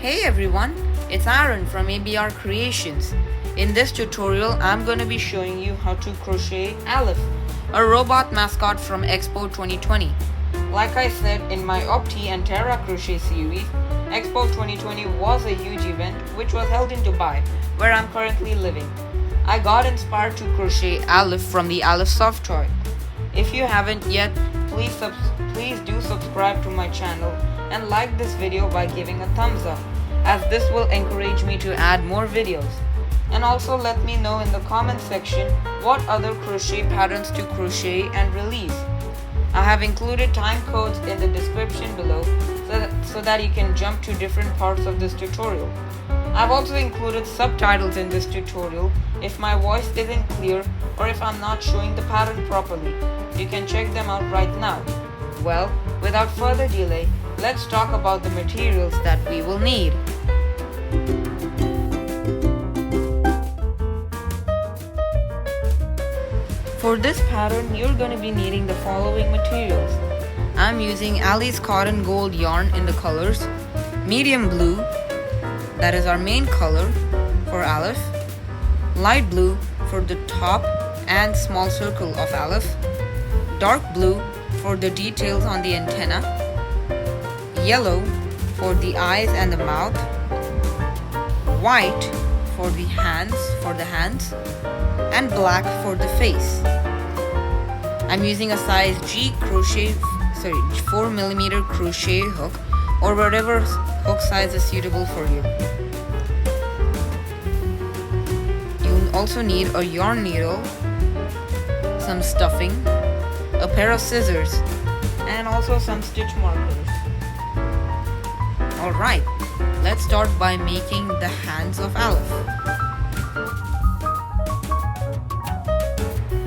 Hey everyone, it's Aaron from ABR Creations. In this tutorial, I'm going to be showing you how to crochet Alif, a robot mascot from Expo 2020. Like I said in my Opti and Terra crochet series, Expo 2020 was a huge event which was held in Dubai, where I'm currently living. I got inspired to crochet Alif from the Alif soft toy. If you haven't yet, please do subscribe to my channel and like this video by giving a thumbs up, as this will encourage me to add more videos. And also let me know in the comment section what other crochet patterns to crochet and release. I have included time codes in the description below so that you can jump to different parts of this tutorial. I've also included subtitles in this tutorial if my voice isn't clear or if I'm not showing the pattern properly. You can check them out right now. Well, without further delay, let's talk about the materials that we will need. For this pattern, you're going to be needing the following materials. I'm using Ali's cotton gold yarn in the colors medium blue, that is our main color for Alif, light blue for the top and small circle of Alif, dark blue for the details on the antenna, yellow for the eyes and the mouth, white for the hands, and black for the face. I'm using a size G 4mm crochet hook or whatever hook size is suitable for you. You also need a yarn needle, some stuffing, a pair of scissors, and also some stitch markers. Alright, let's start by making the hands of Alif.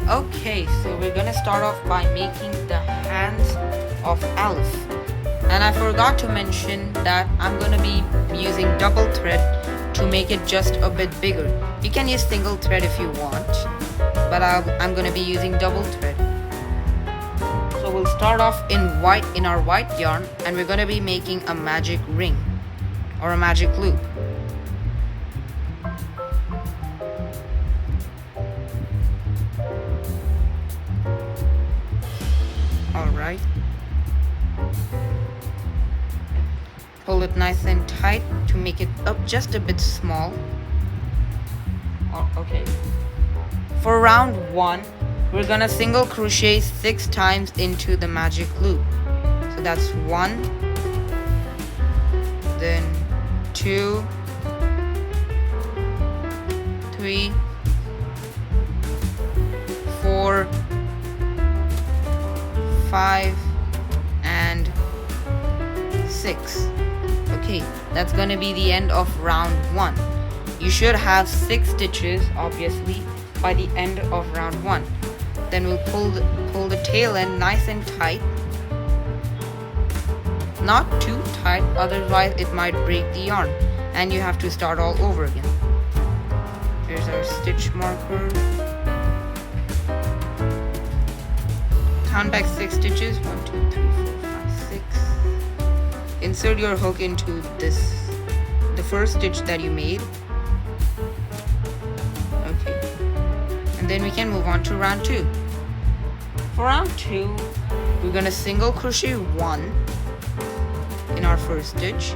Okay, so we're gonna start off by making the hands of Alif. And I forgot to mention that I'm gonna be using double thread to make it just a bit bigger. You can use single thread if you want, but I'm gonna be using double thread. So we'll start off in our white yarn, and we're gonna be making a magic ring or a magic loop. Alright. Pull it nice and tight to make it up just a bit small. Okay. For round 1, we're gonna single crochet 6 times into the magic loop. So that's 1, then 2, 3, 4, 5, and 6. Okay, that's gonna be the end of round 1. You should have 6 stitches, obviously, by the end of round 1. Then we'll pull the tail end nice and tight. Not too tight, otherwise it might break the yarn, and you have to start all over again. Here's our stitch marker. Count back 6 stitches. 1, 2, 3, 4, 5, 6. Insert your hook into the first stitch that you made. Okay. And then we can move on to round 2. For round 2, we're gonna single crochet 1 in our first stitch.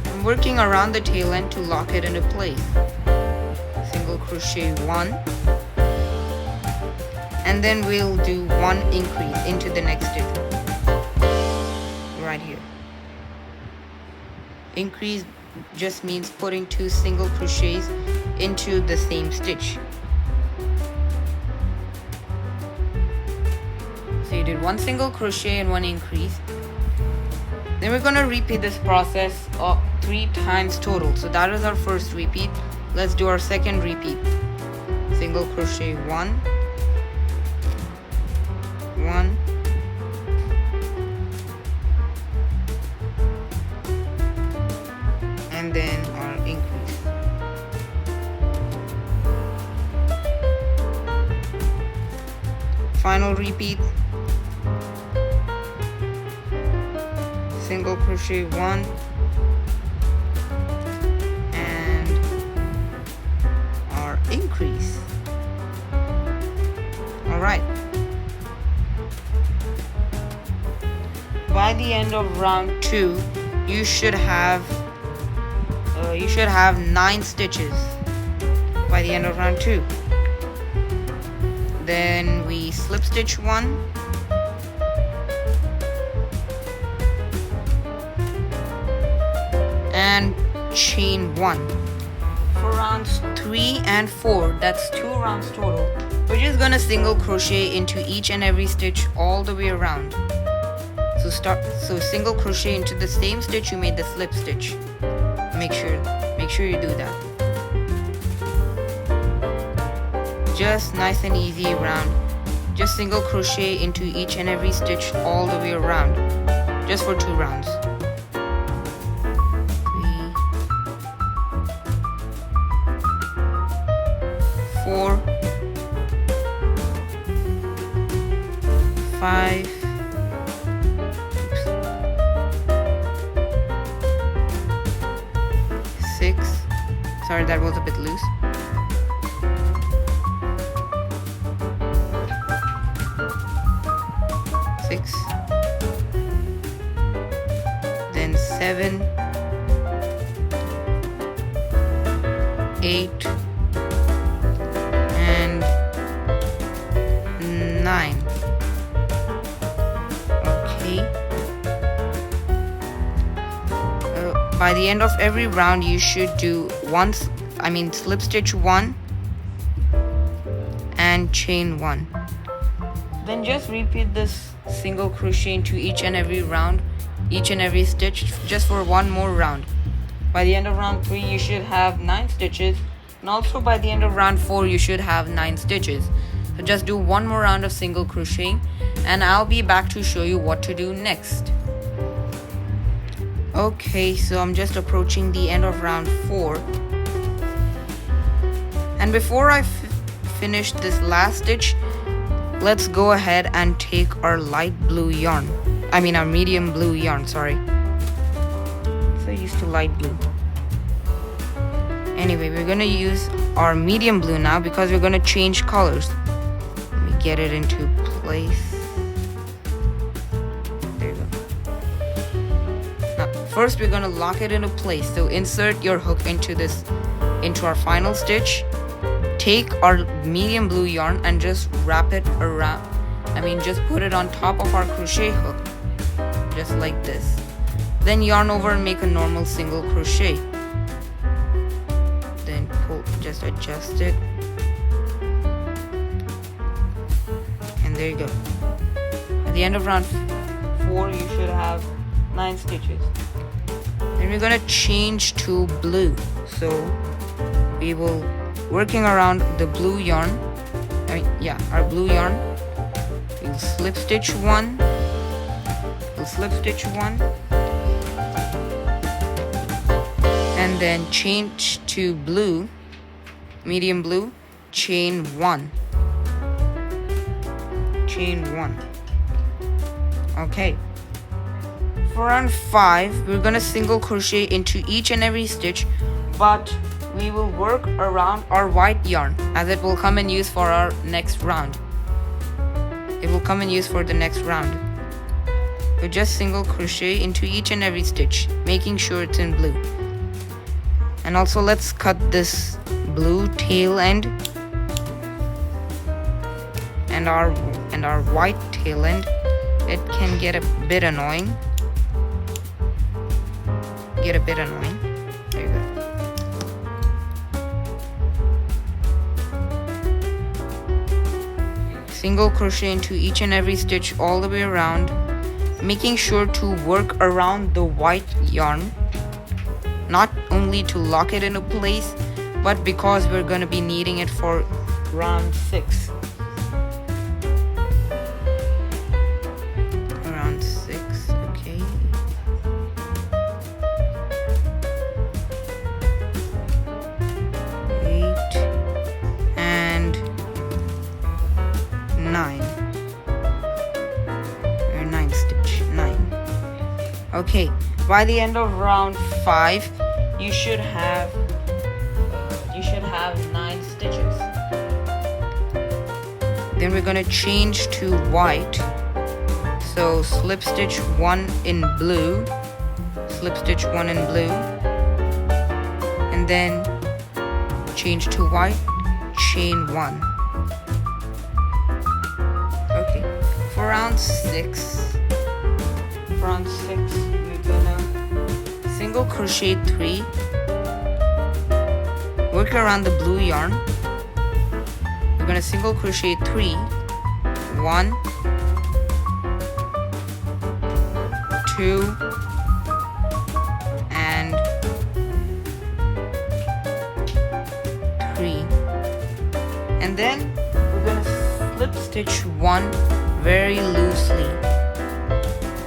I'm working around the tail end to lock it into place. Single crochet 1. And then we'll do 1 increase into the next stitch right here. Increase just means putting 2 single crochets into the same stitch. So you did 1 single crochet and 1 increase. Then we're gonna repeat this process 3 times total. So that is our first repeat. Let's do our second repeat. Single crochet 1, 1, and then our increase. Final repeat. Single crochet 1, increase. Alright. By the end of round 2, you should have 9 stitches by the end of round 2. Then we slip stitch 1, and chain 1. For rounds 3 and 4, that's 2 rounds total, we're just gonna single crochet into each and every stitch all the way around. So single crochet into the same stitch you made the slip stitch. Make sure you do that. Just nice and easy around. Just single crochet into each and every stitch all the way around, just for 2 rounds. 3, 4, 5, 6. Sorry, that was a bit loose. 6. Then 7, 8, and 9. Okay. By the end of every round, you should do slip stitch 1 and chain 1. Then just repeat this single crochet into each and every round, each and every stitch, just for 1 more round. By the end of round 3, you should have 9 stitches, and also by the end of round 4, you should have 9 stitches. So just do 1 more round of single crocheting, and I'll be back to show you what to do next. Okay, so I'm just approaching the end of round 4, and before I finish this last stitch, let's go ahead and take our light blue yarn. Our medium blue yarn, sorry. So used to light blue. Anyway, we're gonna use our medium blue now because we're gonna change colors. Let me get it into place. There you go. Now, first we're gonna lock it into place. So insert your hook into our final stitch. Take our medium blue yarn and just wrap it around. Just put it on top of our crochet hook, just like this. Then yarn over and make a normal single crochet. Then pull, just adjust it, and there you go. At the end of round 4, you should have 9 stitches. Then we're gonna change to blue. So we will working around the blue yarn, our blue yarn. We'll slip stitch 1, and then change to blue, medium blue, chain 1. Okay. For round 5, we're gonna single crochet into each and every stitch, but we will work around our white yarn as it will come in use for our next round. It will come in use for the next round. So just single crochet into each and every stitch, making sure it's in blue. And also let's cut this blue tail end and our white tail end. It can get a bit annoying. There you go. Single crochet into each and every stitch all the way around, making sure to work around the white yarn, not only to lock it into place, but because we're going to be needing it for round 6. Round 6, okay. And 9. Or 9 stitch, 9. Okay, by the end of round 5, you should have 9 stitches. Then we're gonna change to white. So slip stitch 1 in blue, slip stitch 1 in blue, and then change to white, chain 1. Okay, for round 6, we're gonna single crochet 3, work around the blue yarn. We're gonna single crochet 3, 1, 2, and 3, and then we're gonna slip stitch 1 very loosely.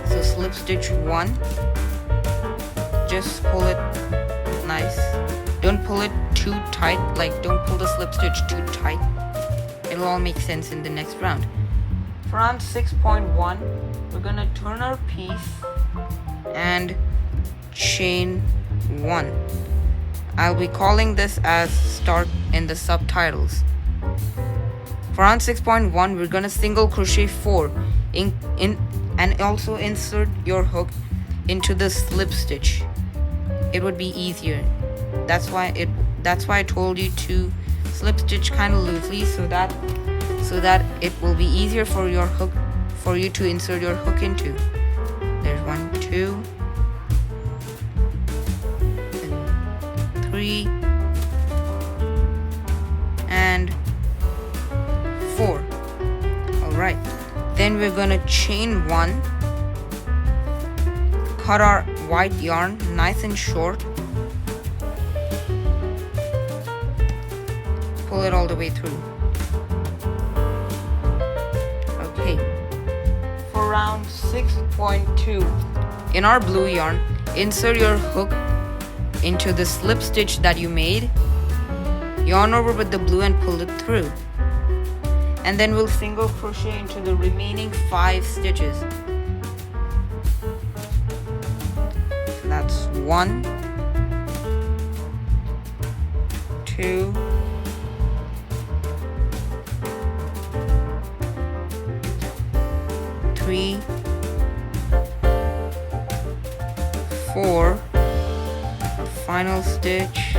So slip stitch 1, just pull it nice. Don't pull it too tight, like don't pull the slip stitch too tight. It'll all make sense in the next round. For round 6.1, we're gonna turn our piece and chain 1. I'll be calling this as start in the subtitles. For round 6.1, we're gonna single crochet 4 in and also insert your hook into the slip stitch. It would be easier. That's why I told you to slip stitch kind of loosely so that it will be easier for you to insert your hook into. There's 1, 2, 3, and 4. Alright, then we're gonna chain 1, cut our white yarn nice and short, pull it all the way through. Okay, for round 6.2, in our blue yarn, insert your hook into the slip stitch that you made, yarn over with the blue and pull it through, and then we'll single crochet into the remaining 5 stitches. So that's 1, 2, 3, 4, final stitch,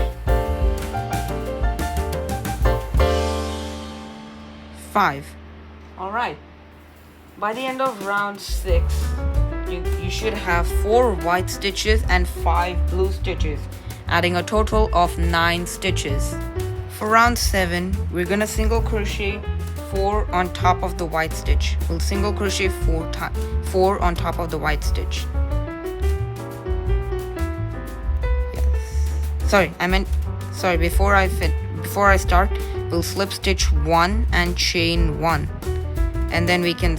5. Alright, by the end of round 6, you should have 4 white stitches and 5 blue stitches, adding a total of 9 stitches. For round 7, we're gonna single crochet 4 on top of the white stitch. We'll single crochet 4 on top of the white stitch. Before I start, we'll slip stitch 1 and chain 1, and then we can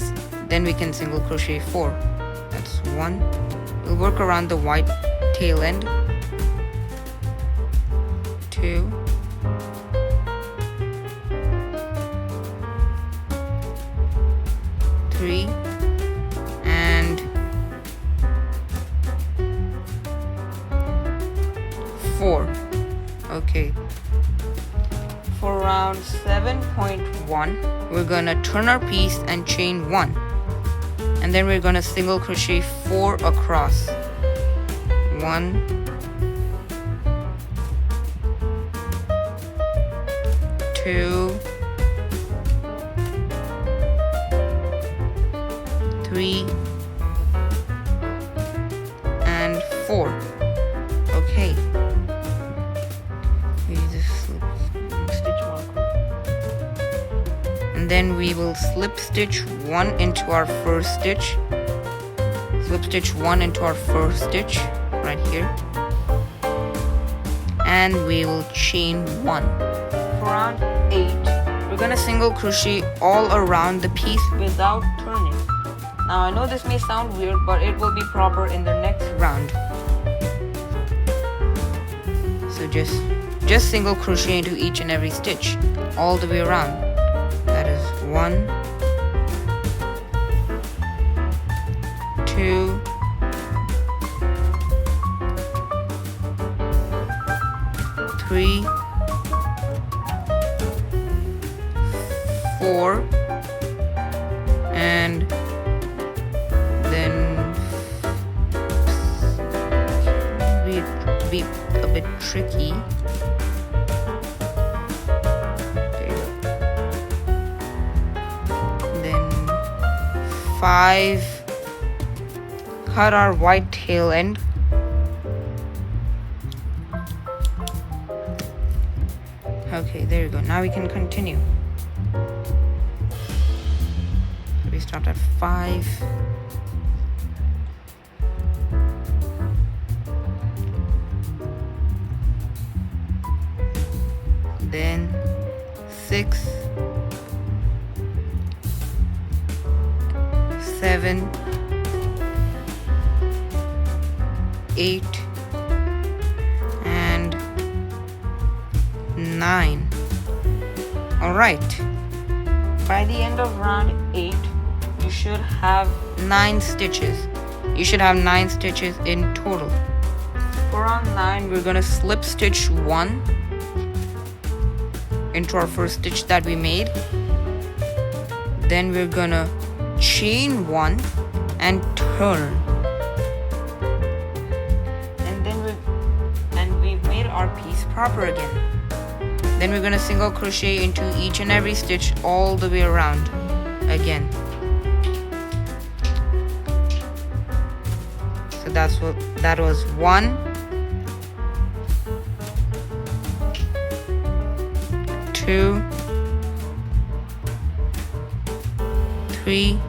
single crochet 4. That's 1. We'll work around the white tail end. 2, 3, and 4. Okay. For round 7.1, we're gonna turn our piece and chain 1, and then we're gonna single crochet 4 across. 1, 2, 3, and 4. Okay. And then we will slip stitch 1 into our first stitch, slip stitch 1 into our first stitch right here, and we will chain 1. For round 8, we're gonna single crochet all around the piece without turning. Now I know this may sound weird, but it will be proper in the next round. So just single crochet into each and every stitch all the way around. That is 1, 2, 3, 4, be a bit tricky. Then 5, cut our white tail end. Okay, there you go. Now we can continue. So we start at 5. Then 6, 7, 8, and 9. Alright, by the end of round 8 you should have 9 stitches. You should have 9 stitches in total. For round 9 we're gonna slip stitch 1 into our first stitch that we made. Then we're gonna chain 1 and turn. And we've made our piece proper again. Then we're gonna single crochet into each and every stitch all the way around again. So that was 1, 2, 3,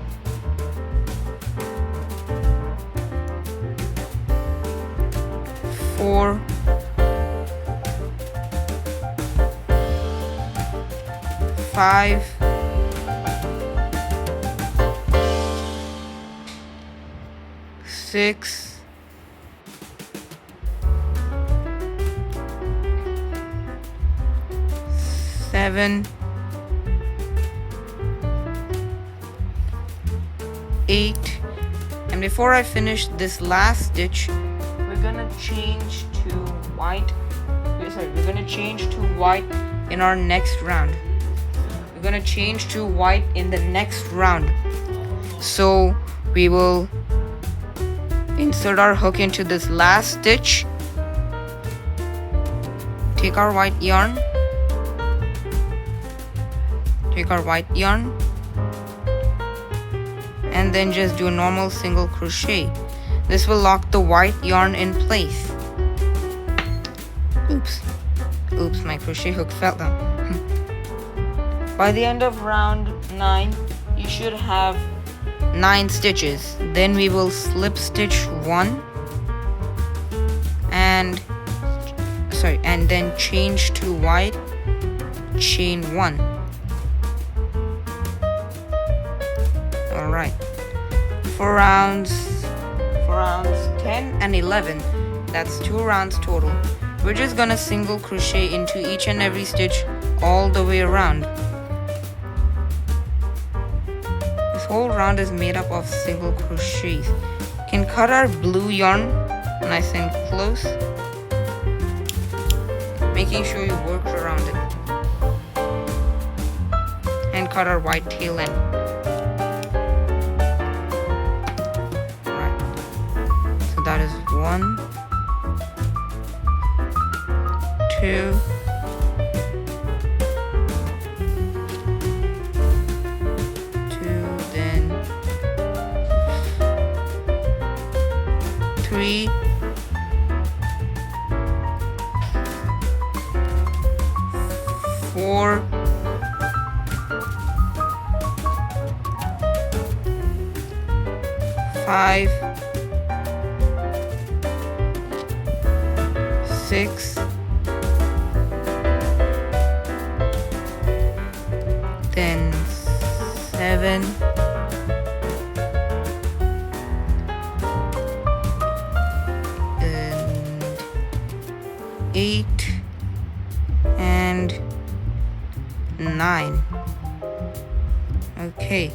4, 5, 6, 7, 8, and before I finish this last stitch, we're gonna change to white. We're gonna change to white in our next round. We're gonna change to white in the next round. So we will insert our hook into this last stitch. Take our white yarn. And then just do a normal single crochet. This will lock the white yarn in place. Oops, my crochet hook fell down. By the end of round 9, you should have 9 stitches. Then we will slip stitch 1 and then change to white, chain 1. Alright, for rounds 10 and 11, that's 2 rounds total, we're just gonna single crochet into each and every stitch all the way around. This whole round is made up of single crochets. You can cut our blue yarn nice and close, making sure you work around it, and cut our white tail end. That is 1, 2, 2, then 3, 4, 5, 6, then 7, and 8, and 9. Okay,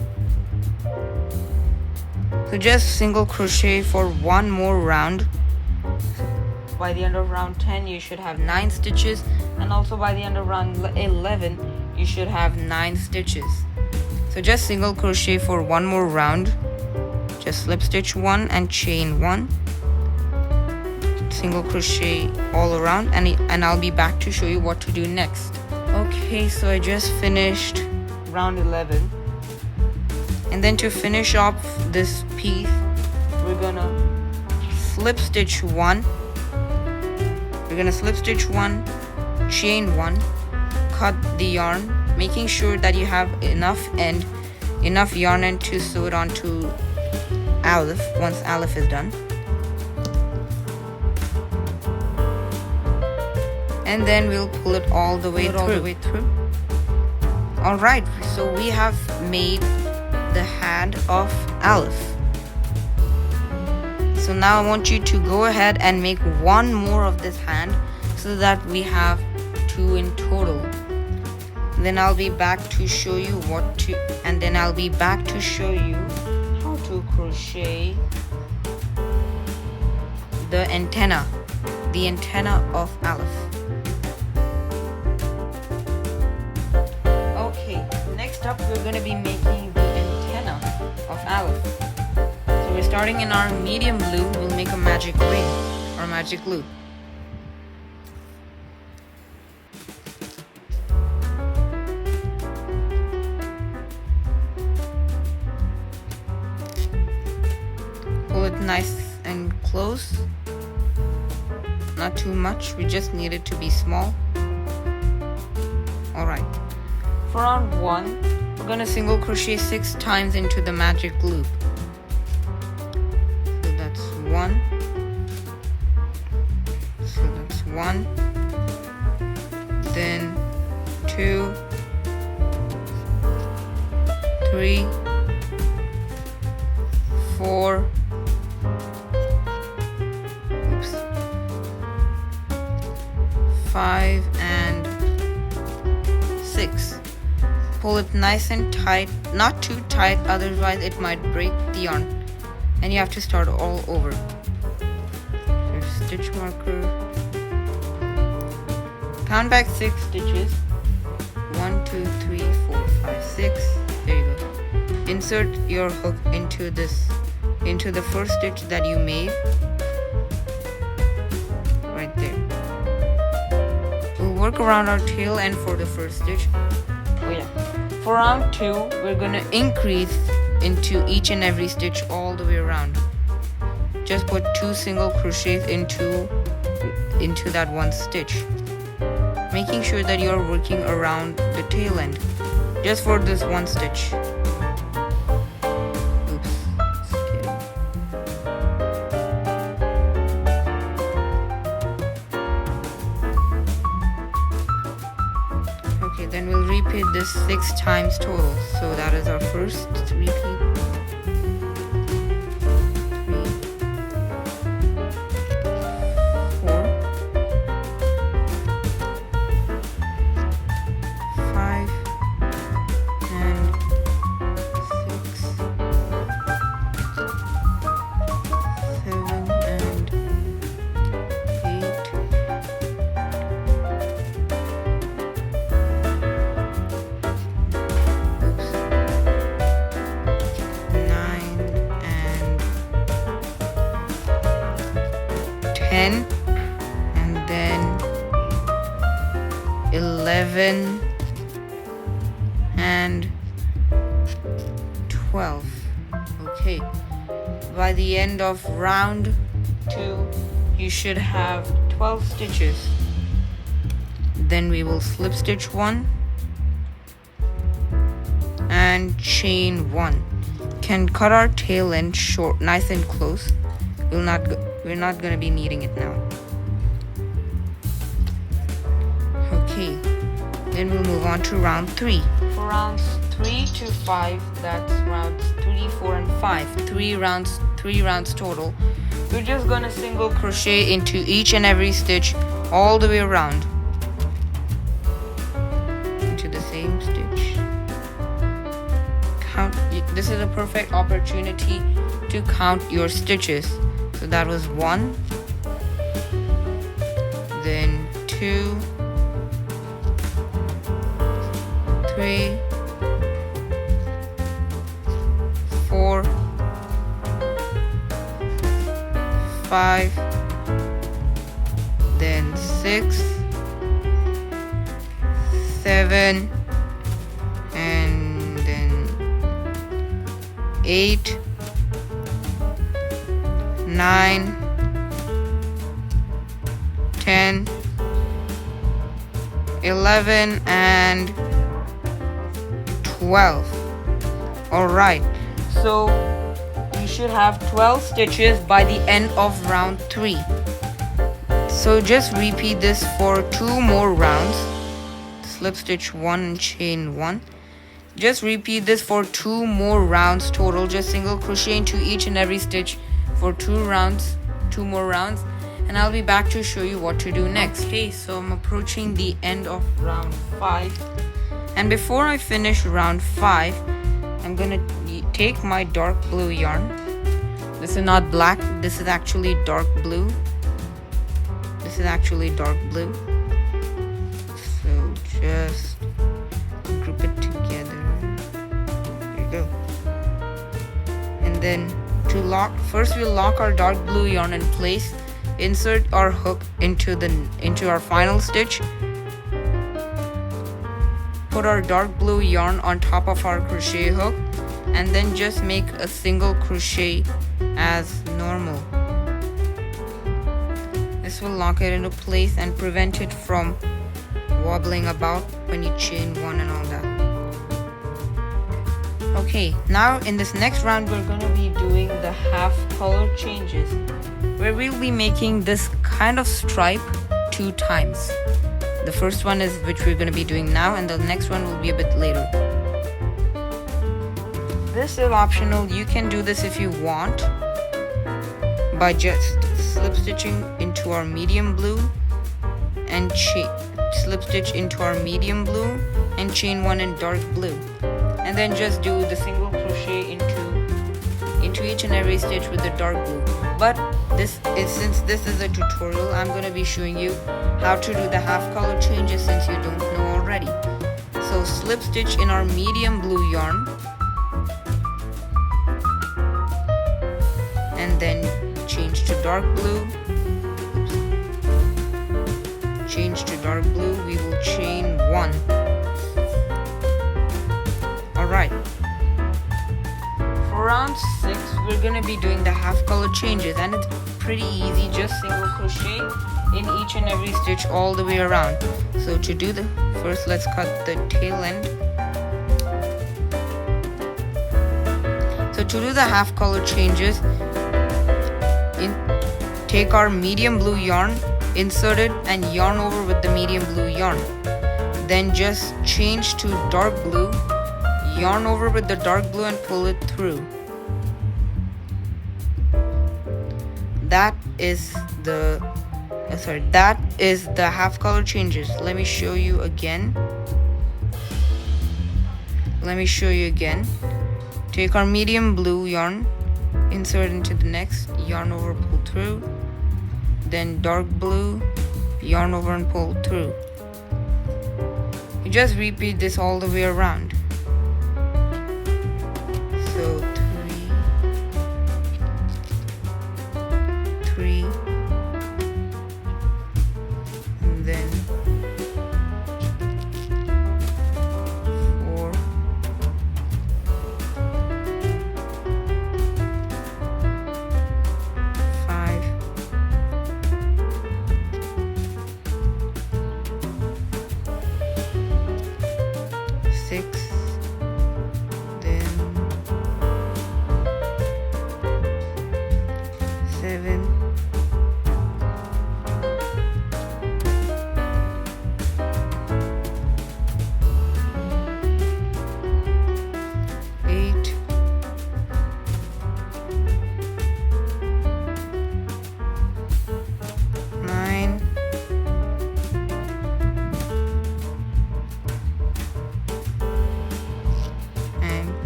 so just single crochet for one more round. By the end of round 10 you should have 9 stitches, and also by the end of round 11 you should have 9 stitches. So just single crochet for one more round. Just slip stitch 1 and chain 1, single crochet all around, and I'll be back to show you what to do next. Okay, so I just finished round 11, and then to finish off this piece, we're gonna slip stitch 1. We're gonna slip stitch 1, chain 1, cut the yarn, making sure that you have enough yarn end to sew it onto Alif once Alif is done. And then we'll pull it all the way through. Alright, so we have made the hand of Alif. So now I want you to go ahead and make one more of this hand so that we have 2 in total. Then I'll be back to show you how to crochet the antenna of Alif. Okay, next up we're going to be making the antenna of Alif. So we're starting in our medium loop. We'll make a magic ring or magic loop. Pull it nice and close, not too much, we just need it to be small. Alright, for round 1, we're gonna single crochet 6 times into the magic loop. So that's 1, then 2, 3, 4, 5 and 6. Pull it nice and tight, not too tight, otherwise it might break the yarn and you have to start all over. There's stitch marker. Count back 6 stitches. 1, 2, 3, 4, 5, 6. There you go. Insert your hook into the first stitch that you made. Right there. We'll work around our tail end for the first stitch. Oh yeah. For round 2, we're gonna increase into each and every stitch all the way around. Just put 2 single crochets into that one stitch, making sure that you're working around the tail end just for this one stitch. Then we'll repeat this 6 times total. So that is our first repeat. 3, 4, 5, and 6, 7, and 8. 10, and then 11 and 12. Okay, by the end of round 2 you should have 12 stitches. Then we will slip stitch 1 and chain 1. Can cut our tail end short, nice and close. We're not going to be needing it now. Okay, then we'll move on to round 3. For rounds 3 to 5, that's rounds 3, 4, and 5. 3 rounds total. We're just going to single crochet into each and every stitch all the way around into the same stitch. This is a perfect opportunity to count your stitches. So that was 1, then 2, 3, 4, 5, then 6, 7, and then 8, 9, 10, 11, and 12. Alright, so you should have 12 stitches by the end of round 3. So just repeat this for 2 more rounds. Slip stitch 1 and chain 1. Just repeat this for 2 more rounds total. Just single crochet into each and every stitch for 2 more rounds, and I'll be back to show you what to do next. Okay, so I'm approaching the end of round 5, and before I finish round 5, I'm gonna take my dark blue yarn. This is not black, this is actually dark blue. So just group it together. There you go. And then to lock, first we'll lock our dark blue yarn in place. Insert our hook into our final stitch. Put our dark blue yarn on top of our crochet hook, and then just make a single crochet as normal. This will lock it into place and prevent it from wobbling about when you chain 1 and all that. Okay, now in this next round we're going to be doing the half color changes, where we'll be making this kind of stripe 2 times. The first one is which we're going to be doing now, and the next one will be a bit later. This is optional. You can do this if you want by just slip stitching into our medium blue and slip stitch into our medium blue and chain 1 in dark blue, and then just do the single crochet into each and every stitch with the dark blue. But since this is a tutorial, I'm going to be showing you how to do the half color changes since you don't know already. So slip stitch in our medium blue yarn, and then change to dark blue. Change to dark blue. We will chain 1. Alright. For round 6, we're gonna be doing the half color changes, and it's pretty easy. Just single crochet in each and every stitch all the way around. So to do the first, let's cut the tail end. So to do the half color changes, take our medium blue yarn, insert it and yarn over with the medium blue yarn. Then just change to dark blue, yarn over with the dark blue and pull it through. That is the half color changes. Let me show you again. Take our medium blue yarn, insert into the next, yarn over, pull through. Then dark blue, yarn over and pull through. You just repeat this all the way around. So 3, and then 4, 5, 6, then 7, 8, 9,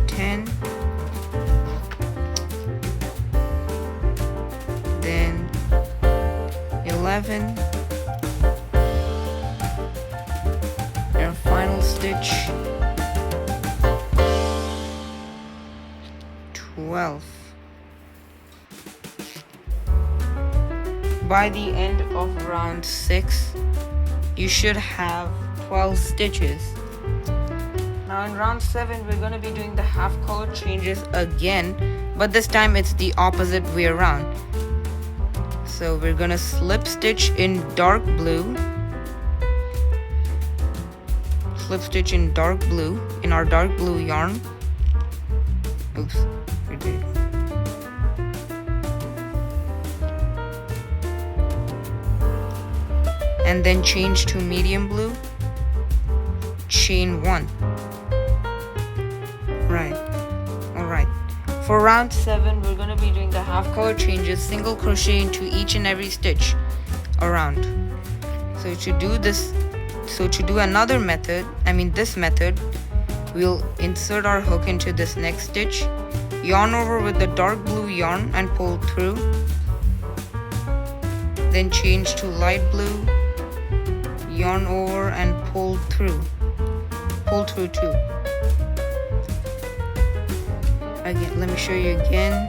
10, then 11, and final stitch 12. By the end of round 6, you should have 12 stitches. Now in round 7, we're going to be doing the half color changes again, but this time it's the opposite way around. So we're going to slip stitch in dark blue, slip stitch in dark blue in our dark blue yarn. Oops, we did it. And then change to medium blue, chain 1. Right. Alright. For round 7, we're going to be doing the half color changes, single crochet into each and every stitch around. So to do another method, this method, we'll insert our hook into this next stitch, yarn over with the dark blue yarn and pull through, then change to light blue, yarn over and pull through 2. Again, let me show you again.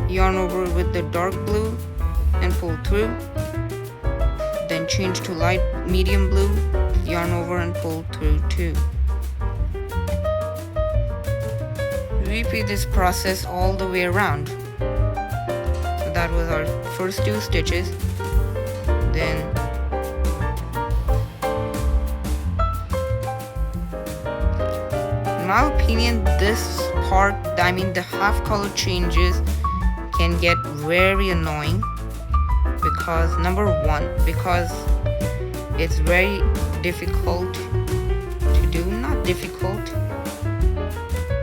Yarn over with the dark blue and pull through, then change to light medium blue, yarn over and pull through 2. Repeat this process all the way around. So that was our first 2 stitches. Then in my opinion, this part, the half color changes can get very annoying because number 1, because it's very difficult to do. Not difficult,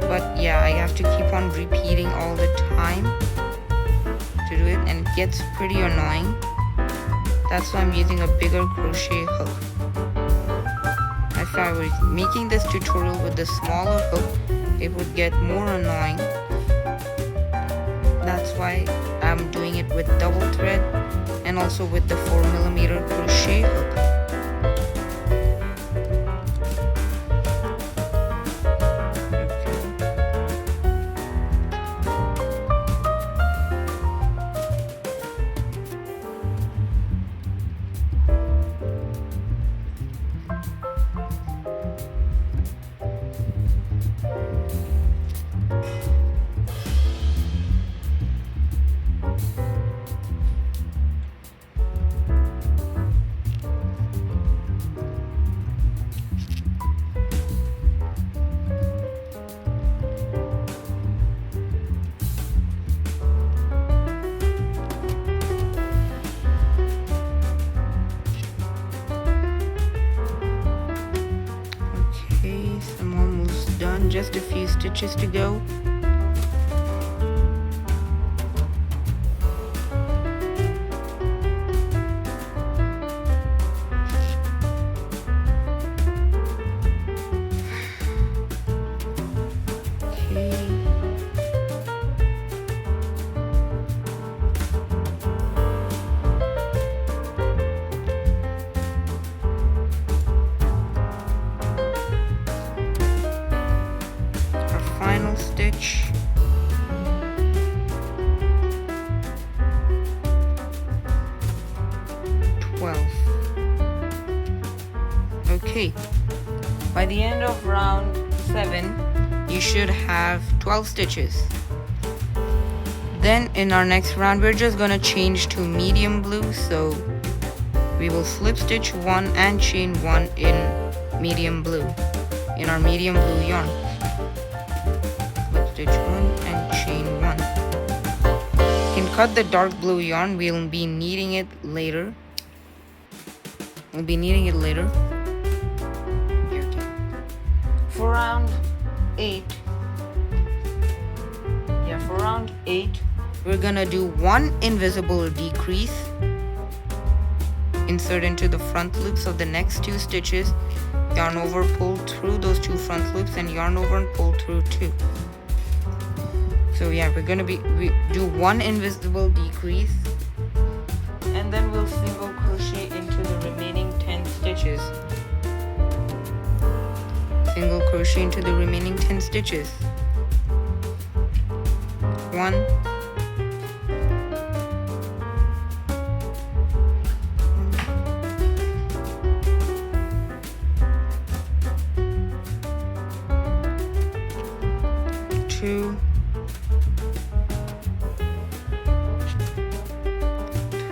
but yeah, I have to keep on repeating all the time to do it, and it gets pretty annoying. That's why I'm using a bigger crochet hook. If I was making this tutorial with a smaller hook, it would get more annoying. That's why I'm doing it with double thread and also with the 4mm crochet hook. Just a few stitches to go. Stitch. Okay, by the end of round 7 you should have 12 stitches. Then in our next round we're just gonna change to medium blue, so we will slip stitch 1 and chain 1 in medium blue, in our medium blue yarn. Stitch 1 and chain 1. You can cut the dark blue yarn, we'll be needing it later. For round 8, we're gonna do 1 invisible decrease, insert into the front loops of the next 2 stitches, yarn over, pull through those 2 front loops, and yarn over and pull through 2. So yeah, we're gonna do 1 invisible decrease, and then we'll single crochet into the remaining 10 stitches. Single crochet into the remaining 10 stitches. 1,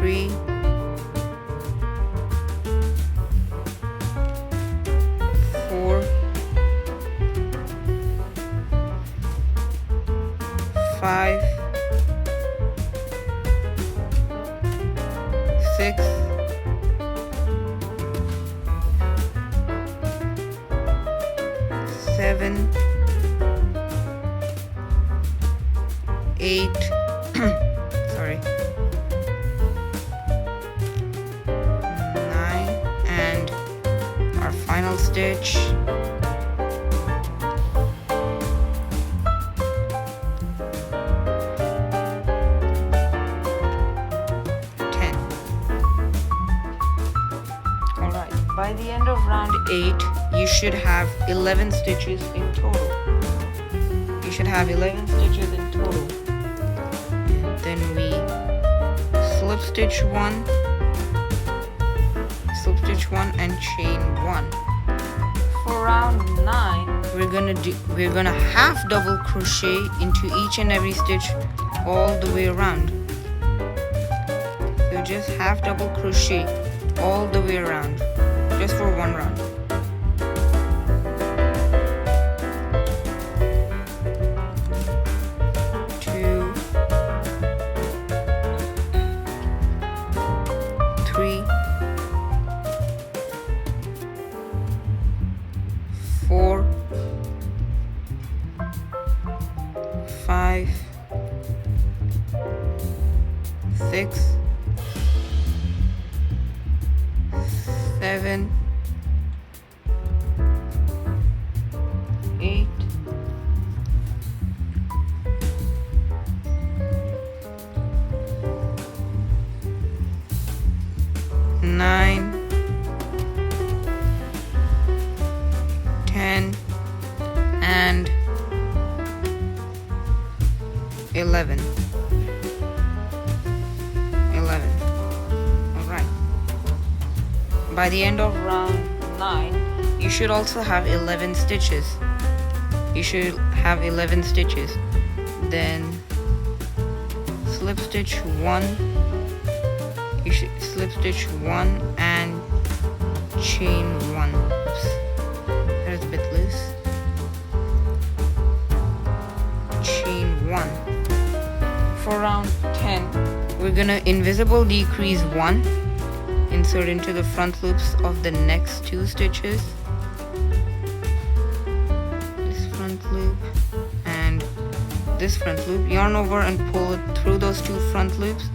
3, 4, 5, 6, 7, 8, sorry, 9, and our final stitch, 10. Alright, by the end of round 8, you should have 11 stitches in total. You should have 11 stitches in total. Then we slip stitch 1, and chain 1. For round 9, we're gonna half double crochet into each and every stitch all the way around. So just half double crochet all the way around, just for one round. Four, 5, 6, 7, 8, 9, 10, and 11. Alright. By the end of round 9, you should also have 11 stitches. Then slip stitch 1. You should slip stitch 1 and chain 1. Oops. That is a bit loose. Chain 1. For round 10, we're gonna invisible decrease 1, insert into the front loops of the next 2 stitches, this front loop and this front loop, yarn over and pull it through those 2 front loops,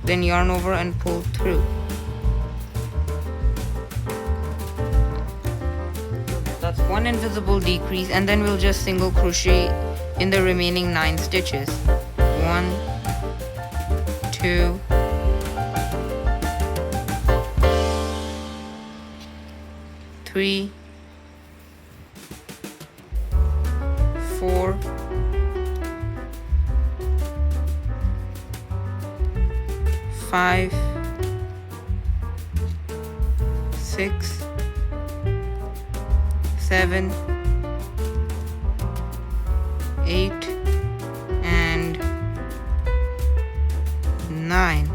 then yarn over and pull through. That's one invisible decrease, and then we'll just single crochet in the remaining 9 stitches. 1, 2, 3, 4, 5, 6, 7, 8, and 9.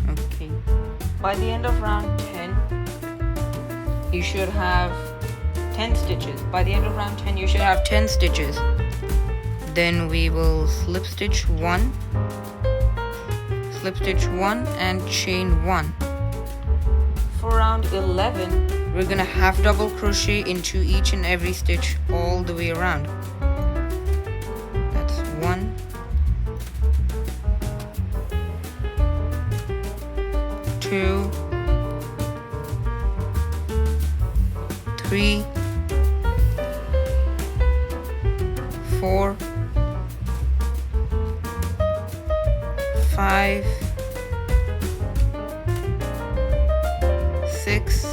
Okay. By the end of round 10, you should have 10 stitches. By the end of round 10, you should have 10 stitches. Then we will slip stitch 1, and chain 1. For round 11, we're gonna half double crochet into each and every stitch all the way around. That's 1, 2, 3, 4, 5, 6,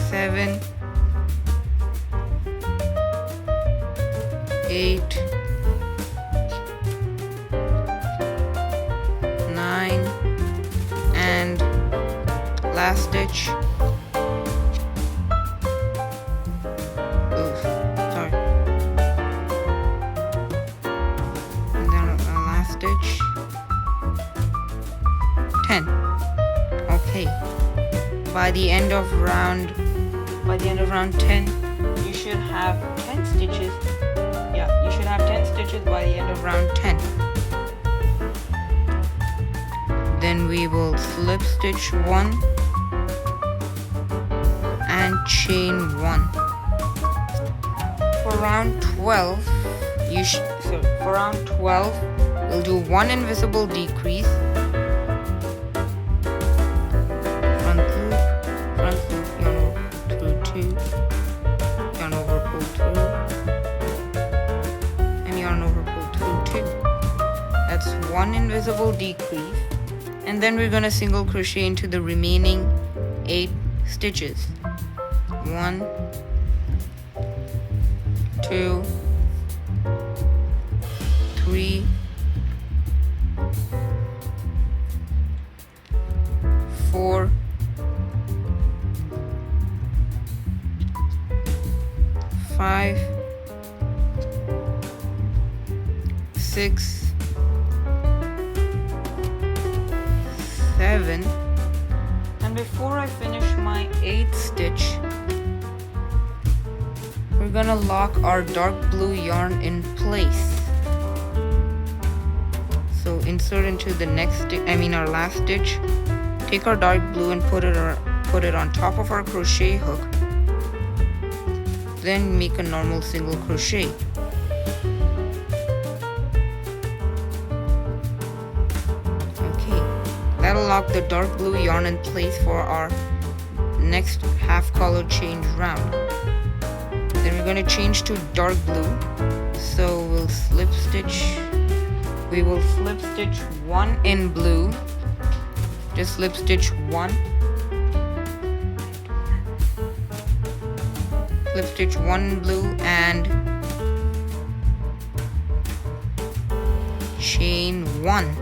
7, 8, 9, and last stitch. by the end of round 10 you should have 10 stitches. Yeah, you should have 10 stitches by the end of round 10. Then we will slip stitch 1 and chain 1. For round 12 we'll do 1 invisible decrease, front loop, yarn over through 2, yarn over pull through, and yarn over pull through 2. That's 1 invisible decrease, and then we're going to single crochet into the remaining 8 stitches. 1, 2, 3, 4, 5, 6, 7, and before I finish my 8th stitch, we're gonna lock our dark blue yarn in place. So insert into the next our last stitch. Take our dark blue and put it on top of our crochet hook. Then make a normal single crochet. Okay, that'll lock the dark blue yarn in place for our next half color change round. Then we're going to change to dark blue. So we will slip stitch 1 in blue. Just slip stitch 1. Slip stitch 1 in blue and chain 1.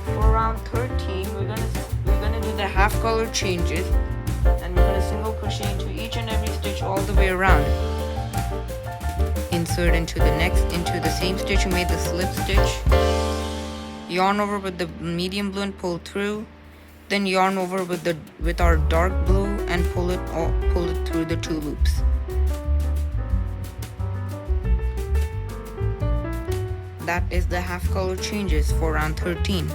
For round 13, we're gonna do the half color changes, and we're gonna single crochet into each and every stitch all the way around. Insert into the same stitch you made the slip stitch. Yarn over with the medium blue and pull through. Then yarn over with our dark blue and pull it through the 2 loops. That is the half color changes for round 13.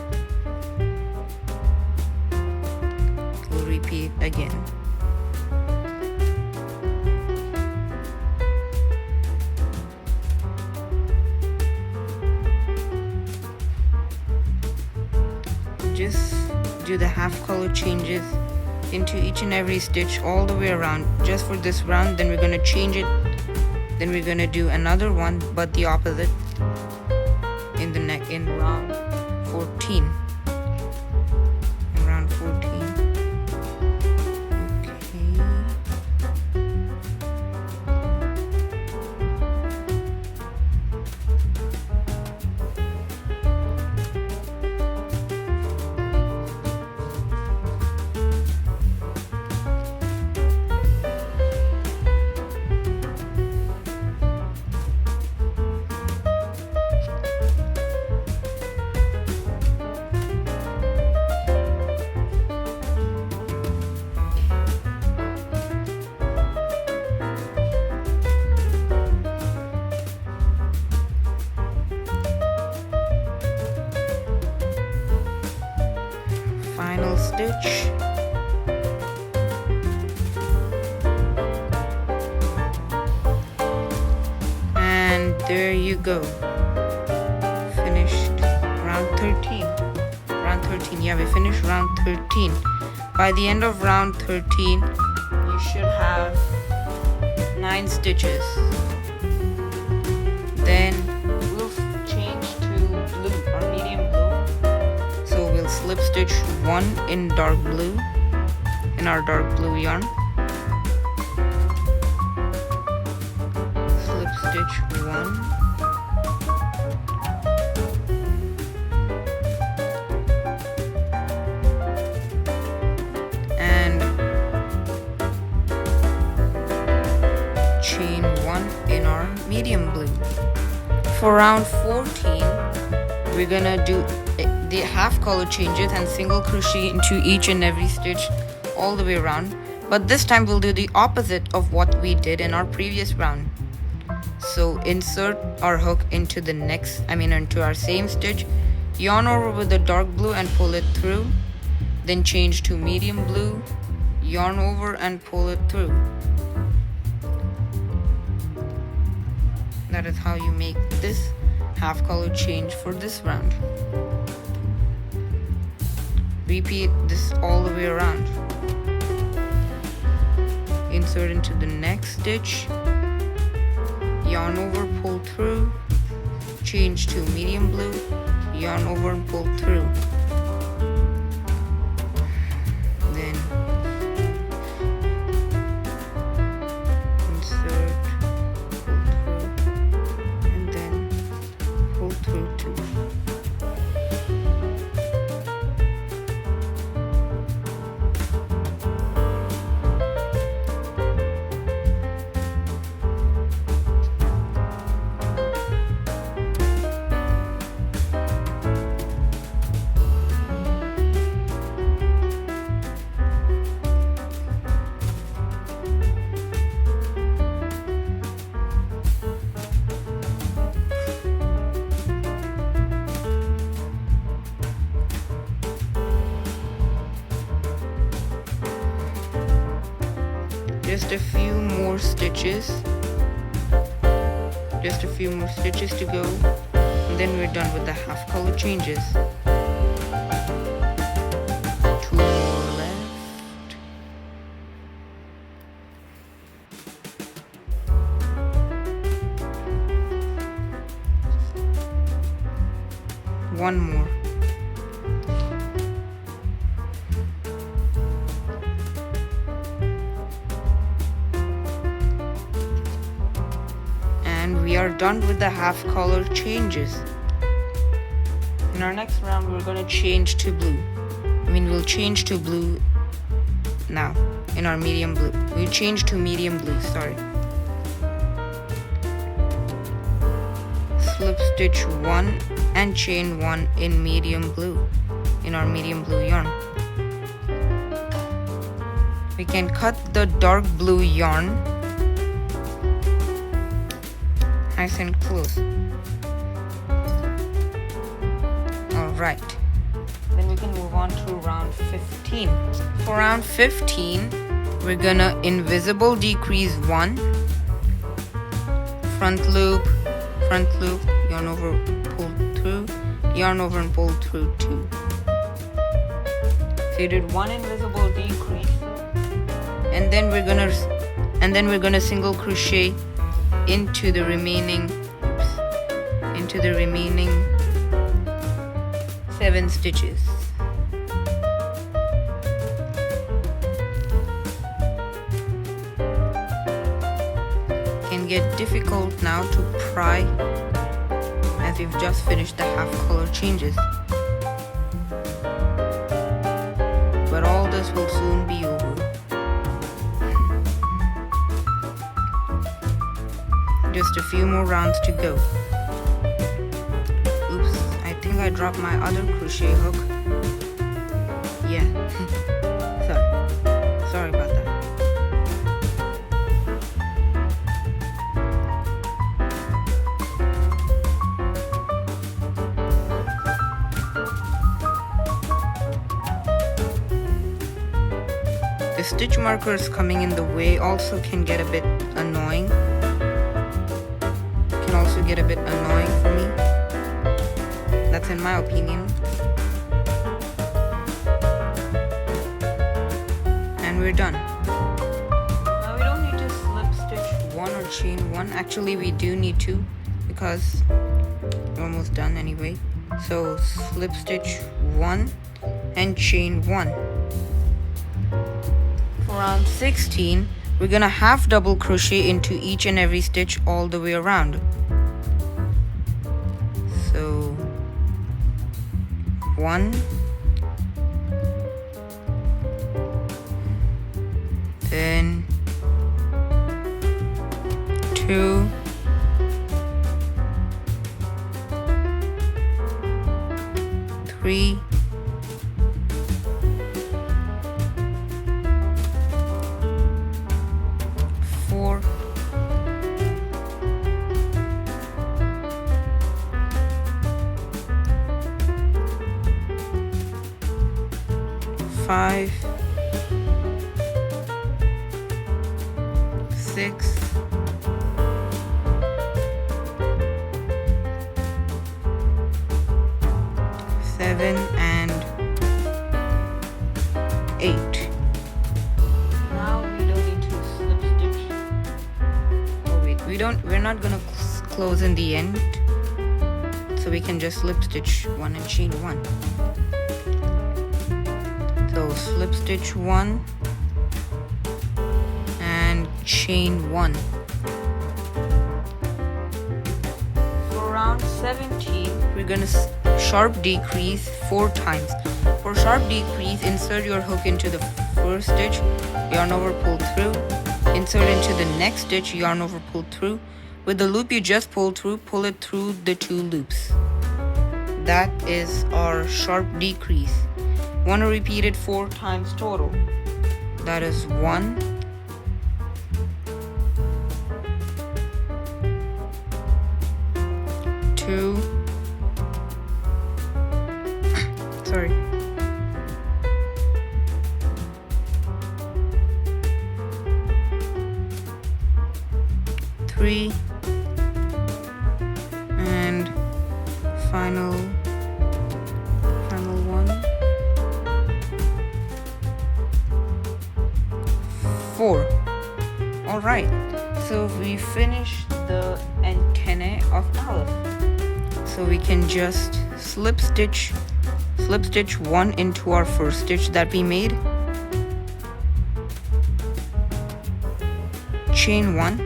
We'll repeat again. Just do the half color changes into each and every stitch all the way around just for this round. Then we're going to change it, then we're going to do another one but the opposite in round 14. Final stitch. And there you go. Finished round 13. Yeah, we finished round 13. By the end of round 13, you should have 9 stitches. Then we'll change to blue or medium blue. So we'll slip stitch 1 in dark blue in our dark blue yarn. Slip stitch 1. And chain 1 in our medium blue. For round 14, we're gonna do the half color changes and single crochet into each and every stitch all the way around, but this time we'll do the opposite of what we did in our previous round. So insert our hook into the next, into our same stitch, yarn over with the dark blue and pull it through, then change to medium blue, yarn over and pull it through. That is how you make this half color change for this round. Repeat this all the way around. Insert into the next stitch, yarn over, pull through, change to medium blue, yarn over and pull through. Then insert, pull through, and then pull through too. Just a few more stitches. Just a few more stitches to go, and then we're done with the half color changes. 2 more left. One more. And we are done with the half color changes. In our next round, we're going to change to blue. We'll change to blue now. In our medium blue, we change to medium blue, sorry. Slip stitch 1 and chain 1 in medium blue, in our medium blue yarn. We can cut the dark blue yarn nice and close. Alright, then we can move on to round 15. For round 15, we're gonna invisible decrease 1, front loop, yarn over, pull through, yarn over and pull through 2. So you did 1 invisible decrease, and then we're gonna single crochet into the remaining 7 stitches. Can get difficult now to pry as we've just finished the half color changes, but all this will soon be over. Just a few more rounds to go. Oops, I think I dropped my other crochet hook. Yeah, sorry about that. The stitch markers coming in the way also can get a bit annoying. Get a bit annoying for me. That's in my opinion. And we're done. Now we don't need to slip stitch 1 or chain 1. Actually, we do need to, because we're almost done anyway. So slip stitch 1 and chain 1. For round 16, we're gonna half double crochet into each and every stitch all the way around. So 1, then 2, 3, 5, 6, 7, and 8. Now we don't need to slip stitch. Oh wait, we're not gonna close in the end, so we can just slip stitch 1 and chain 1. So slip stitch 1 and chain 1. For round 17, we're gonna sharp decrease 4 times. For sharp decrease, insert your hook into the first stitch, yarn over, pull through, insert into the next stitch, yarn over, pull through. With the loop you just pulled through, pull it through the 2 loops. That is our sharp decrease. Want to repeat it 4 times total. That is 1, 2, sorry, 3, and final 1, 4. All right, so we finished the antennae of Alif. So we can just slip stitch 1 into our first stitch that we made, chain 1.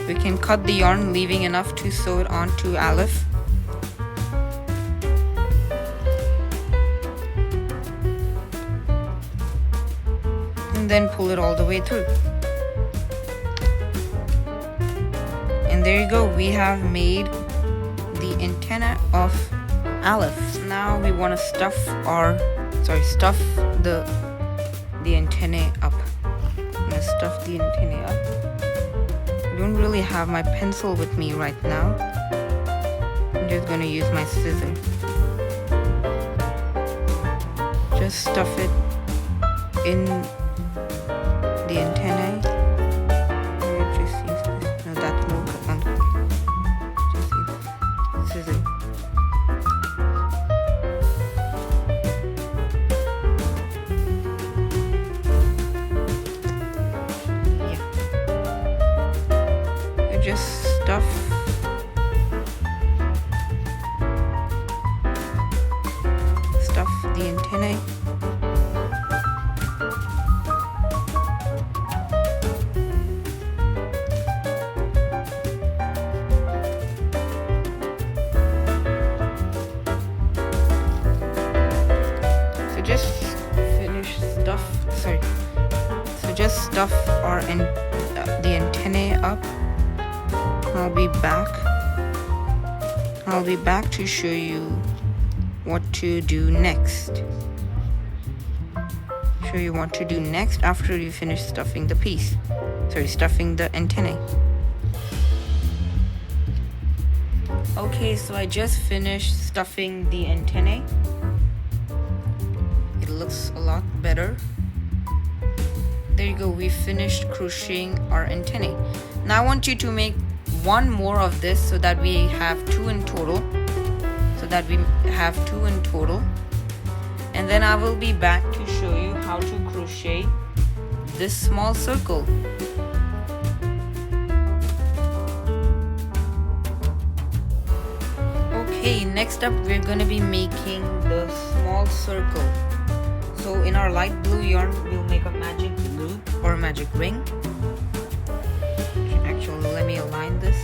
We can cut the yarn, leaving enough to sew it onto Alif. And then pull it all the way through. And there you go, we have made the antenna of Alif. Now we want to stuff the antennae up. I'm gonna stuff the antennae up. I don't really have my pencil with me right now. I'm just gonna use my scissor. Just stuff it in the antennae. Just use this. No, that's no one. Just use scissor. Yeah. Just stuff the antennae. Just stuff the antennae up. I'll be back to show you what to do next. After you finish stuffing the piece. Stuffing the antennae. Okay, so I just finished stuffing the antennae. It looks a lot better. There you go, we finished crocheting our antennae. Now I want you to make one more of this so that we have 2 in total. And then I will be back to show you how to crochet this small circle. Okay, next up we're going to be making the small circle. So in our light blue yarn, we'll make a magic loop or a magic ring. Actually, let me align this.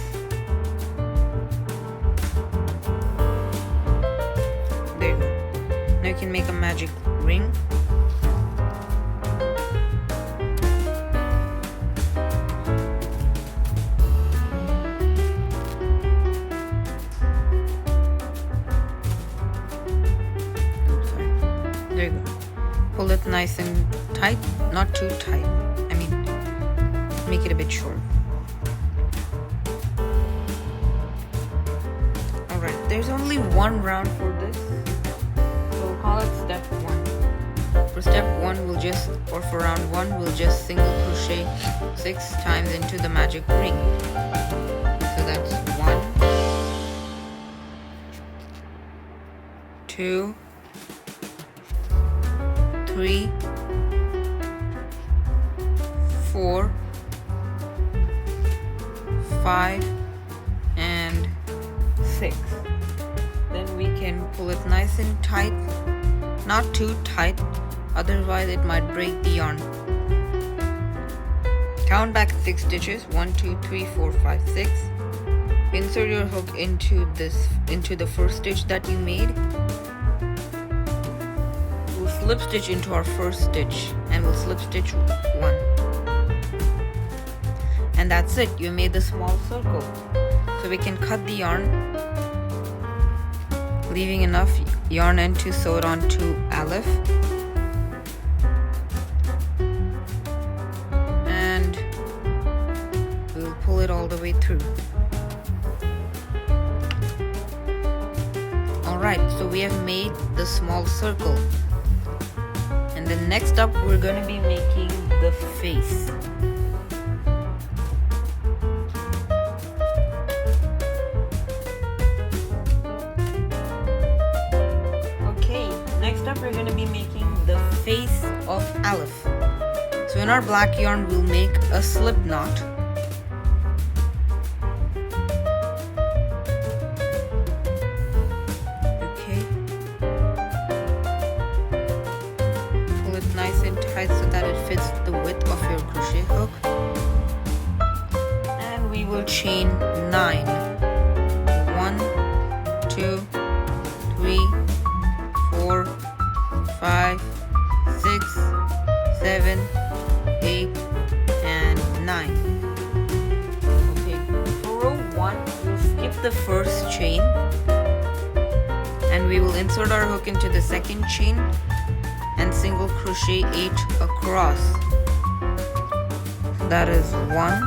There you go. Now you can make a magic ring. There you go. Pull it nice and tight, not too tight. Make it a bit short. Alright, there's only one round for this, so we'll call it step 1. For step 1 we'll just, or for round 1 we'll just single crochet 6 times into the magic ring. So that's 1, 2, 3, 4, 5, and 6. Then we can pull it nice and tight, not too tight, otherwise it might break the yarn. Count back 6 stitches, 1, 2, 3, 4, 5, 6. Insert your hook into the first stitch that you made. We'll slip stitch into our first stitch and we'll slip stitch 1. And that's it, you made the small circle. So we can cut the yarn, leaving enough yarn end to sew it onto Alif. And we'll pull it all the way through. Alright, so we have made the small circle. And then next up we're going to be making the face. Next up we're going to be making the face of Alif. So in our black yarn we'll make a slip knot. Okay. Pull it nice and tight so that it fits the width of your crochet hook. And we will chain 9. 1, 2, 3, 4, 5, 6, 7, 8, and 9. Okay, for row 1, we'll skip the first chain and we will insert our hook into the second chain and single crochet 8 across. That is 1.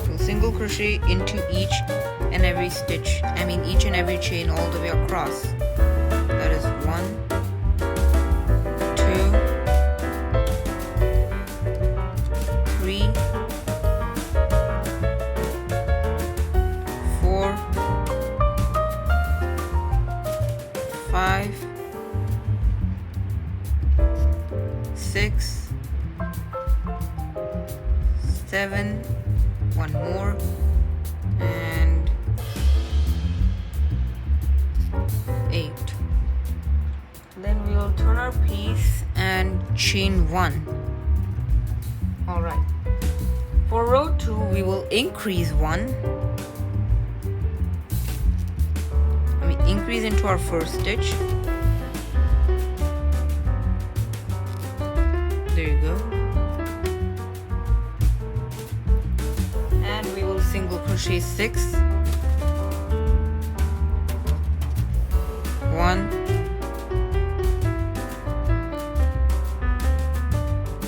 We'll single crochet into each and every stitch, each and every chain all the way across. That is 1, 2, 3, 4, 5, 6, 7, one more, and 8. Then we will turn our piece and chain 1. Alright. For row 2 we will increase 1. Increase into our first stitch. There you go. And we will single crochet 6. 1,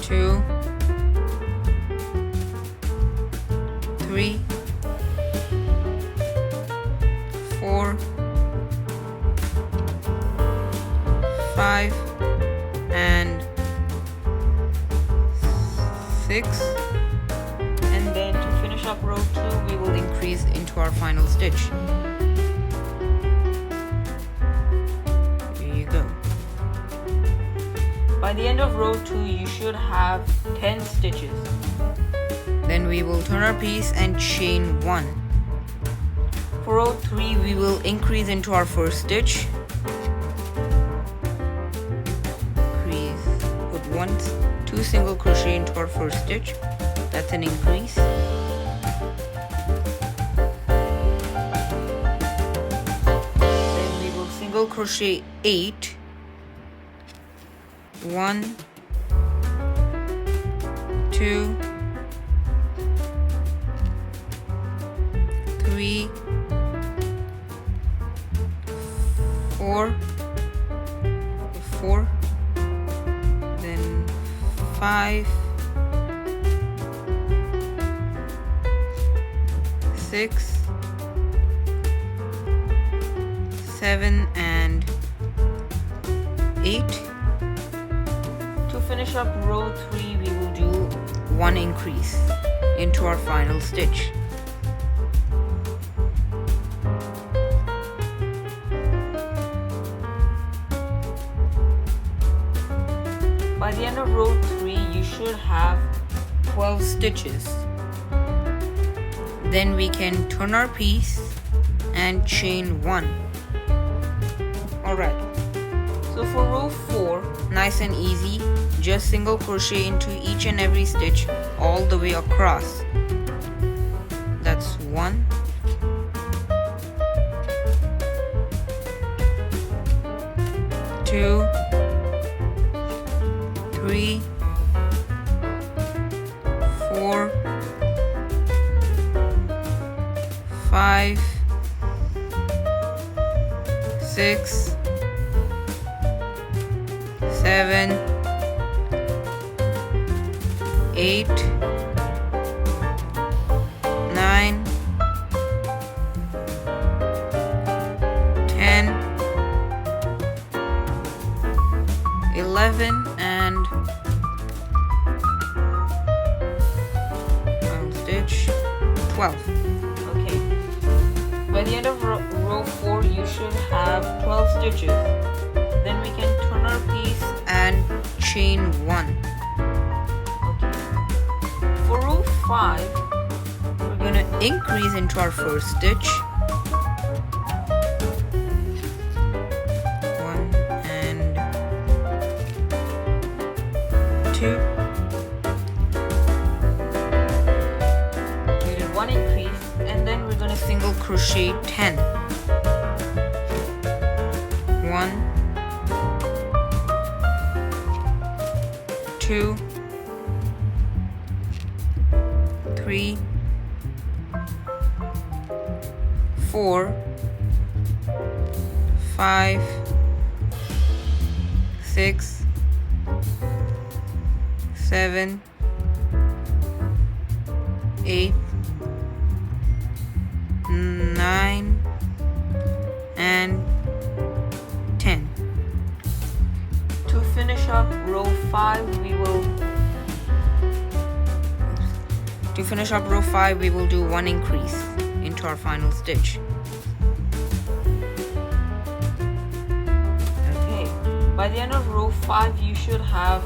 2, 3, 4, 5, and 6. And then to finish up row 2 we will increase into our final stitch. By the end of row 2 you should have 10 stitches. Then we will turn our piece and chain 1. For row 3 we will increase into our first stitch. Put 2 single crochet into our first stitch. That's an increase. Then we will single crochet 8. 1, 2, 3, 4, then 5, 6, 7, and 8. To finish up row 3, we will do 1 increase into our final stitch. By the end of row 3, you should have 12 stitches. Then we can turn our piece and chain 1. Alright, so for row 4, nice and easy, just single crochet into each and every stitch all the way across. That's 1, 2, 3, 4, 5, 6, 7, 8, 9, 10, 11, and final stitch 12. Okay, by the end of row 4, you should have 12 stitches. Then we can turn our piece and chain 1. Okay. For row 5, we're going to increase into our first stitch. 1 and 2. We did 1 increase, and then we're going to single crochet 10. 1, 2, 3, 4, 5, 6, 7, 8, 9, and 10. To finish up row 5, we will do 1 increase into our final stitch. Okay, by the end of row 5, you should have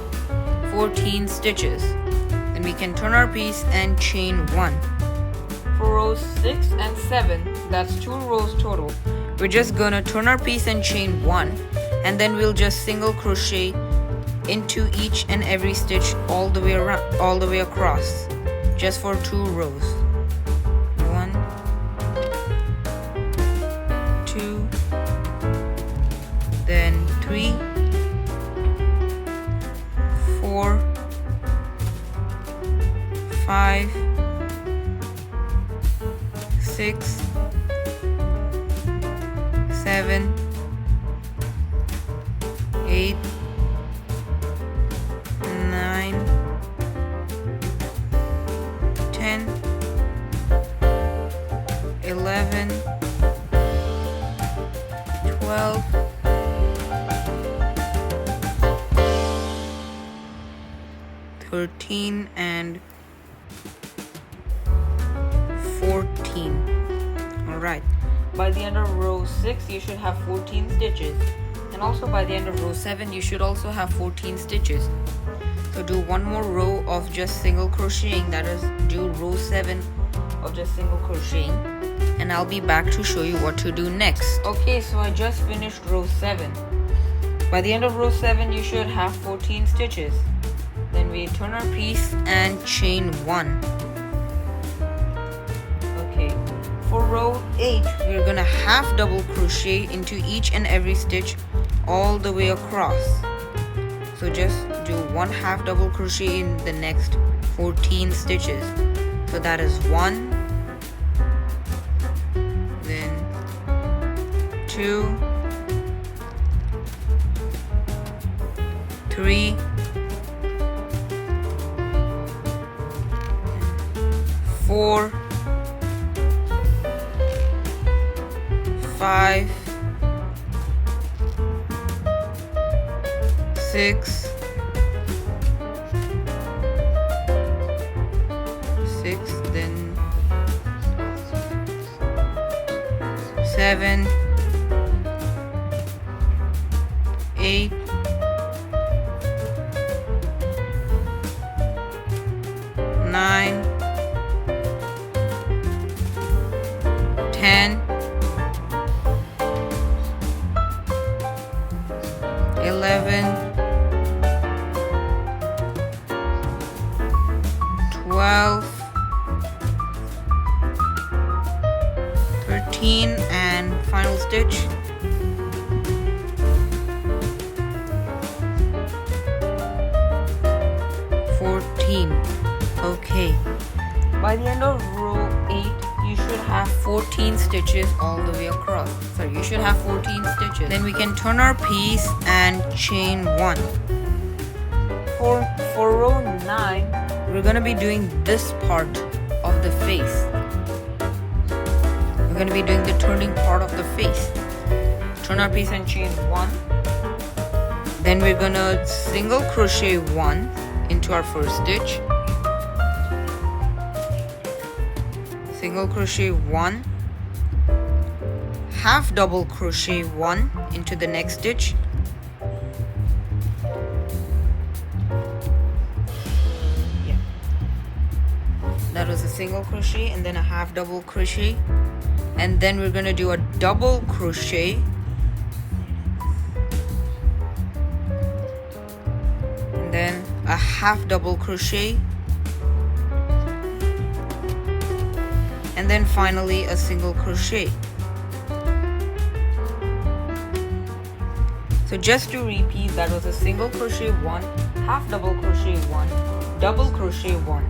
14 stitches. Then we can turn our piece and chain 1. For rows 6 and 7, that's 2 rows total. We're just gonna turn our piece and chain 1, and then we'll just single crochet into each and every stitch all the way across, just for 2 rows. 1, 2, then 3, 4, 5, 6, 7, 8, 9, 10, 11, 12, 13, and 14. Alright, by the end of row 6, you should have 14 stitches. And also by the end of row 7, you should also have 14 stitches. So do 1 more row of just single crocheting, that is, do row 7 of just single crocheting, and I'll be back to show you what to do next. Okay, so I just finished row 7. By the end of row 7, you should have 14 stitches. Then we turn our piece and chain 1. Okay, for row 8, we're gonna half double crochet into each and every stitch all the way across. So just do 1 half double crochet in the next 14 stitches. So that is 1, then 2, 3, 4, 5, 6, 6, then 7, 8, 9, 10, 11, 12, 13, and final stitch. Okay, by the end of row 8 you should have 14 stitches all the way across. So you should have 14 stitches. Then we can turn our piece and chain 1. For row 9 we're gonna be doing this part of the face. We're gonna be doing the turning part of the face. Turn our piece and chain 1. Then we're gonna single crochet 1 into our first stitch, single crochet 1, half double crochet 1 into the next stitch, that was a single crochet, and then a half double crochet, and then we're going to do a double crochet, and then a half double crochet, and then finally a single crochet. So just to repeat, that was a single crochet 1, half double crochet 1, double crochet 1,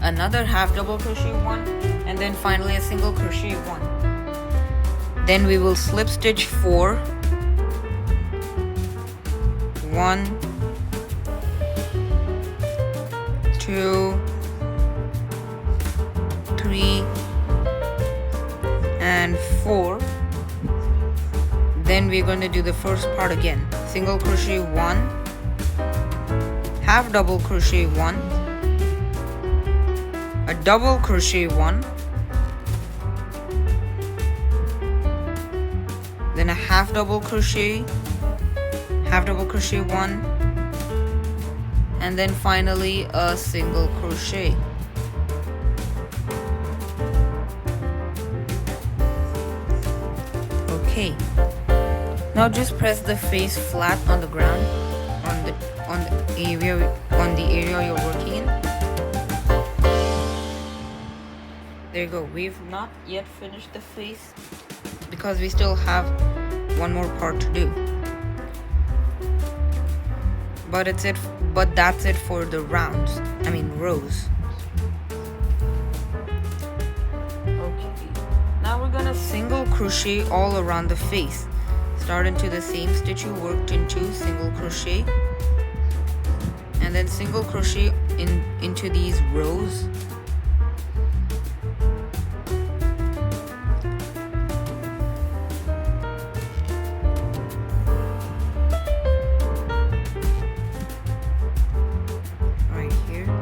another half double crochet 1, and then finally a single crochet 1. Then we will slip stitch 4, 1, 2, 3, and 4. Then we're going to do the first part again. Single crochet 1, half double crochet 1, a double crochet 1, then a half double crochet 1, and then finally a single crochet. Okay, now just press the face flat on the ground, on the area you're working in. There you go. We've not yet finished the face because we still have one more part to do. But that's it for the rows. Okay. Now we're gonna single crochet all around the face. Start into the same stitch you worked into, single crochet, and then single crochet into these rows.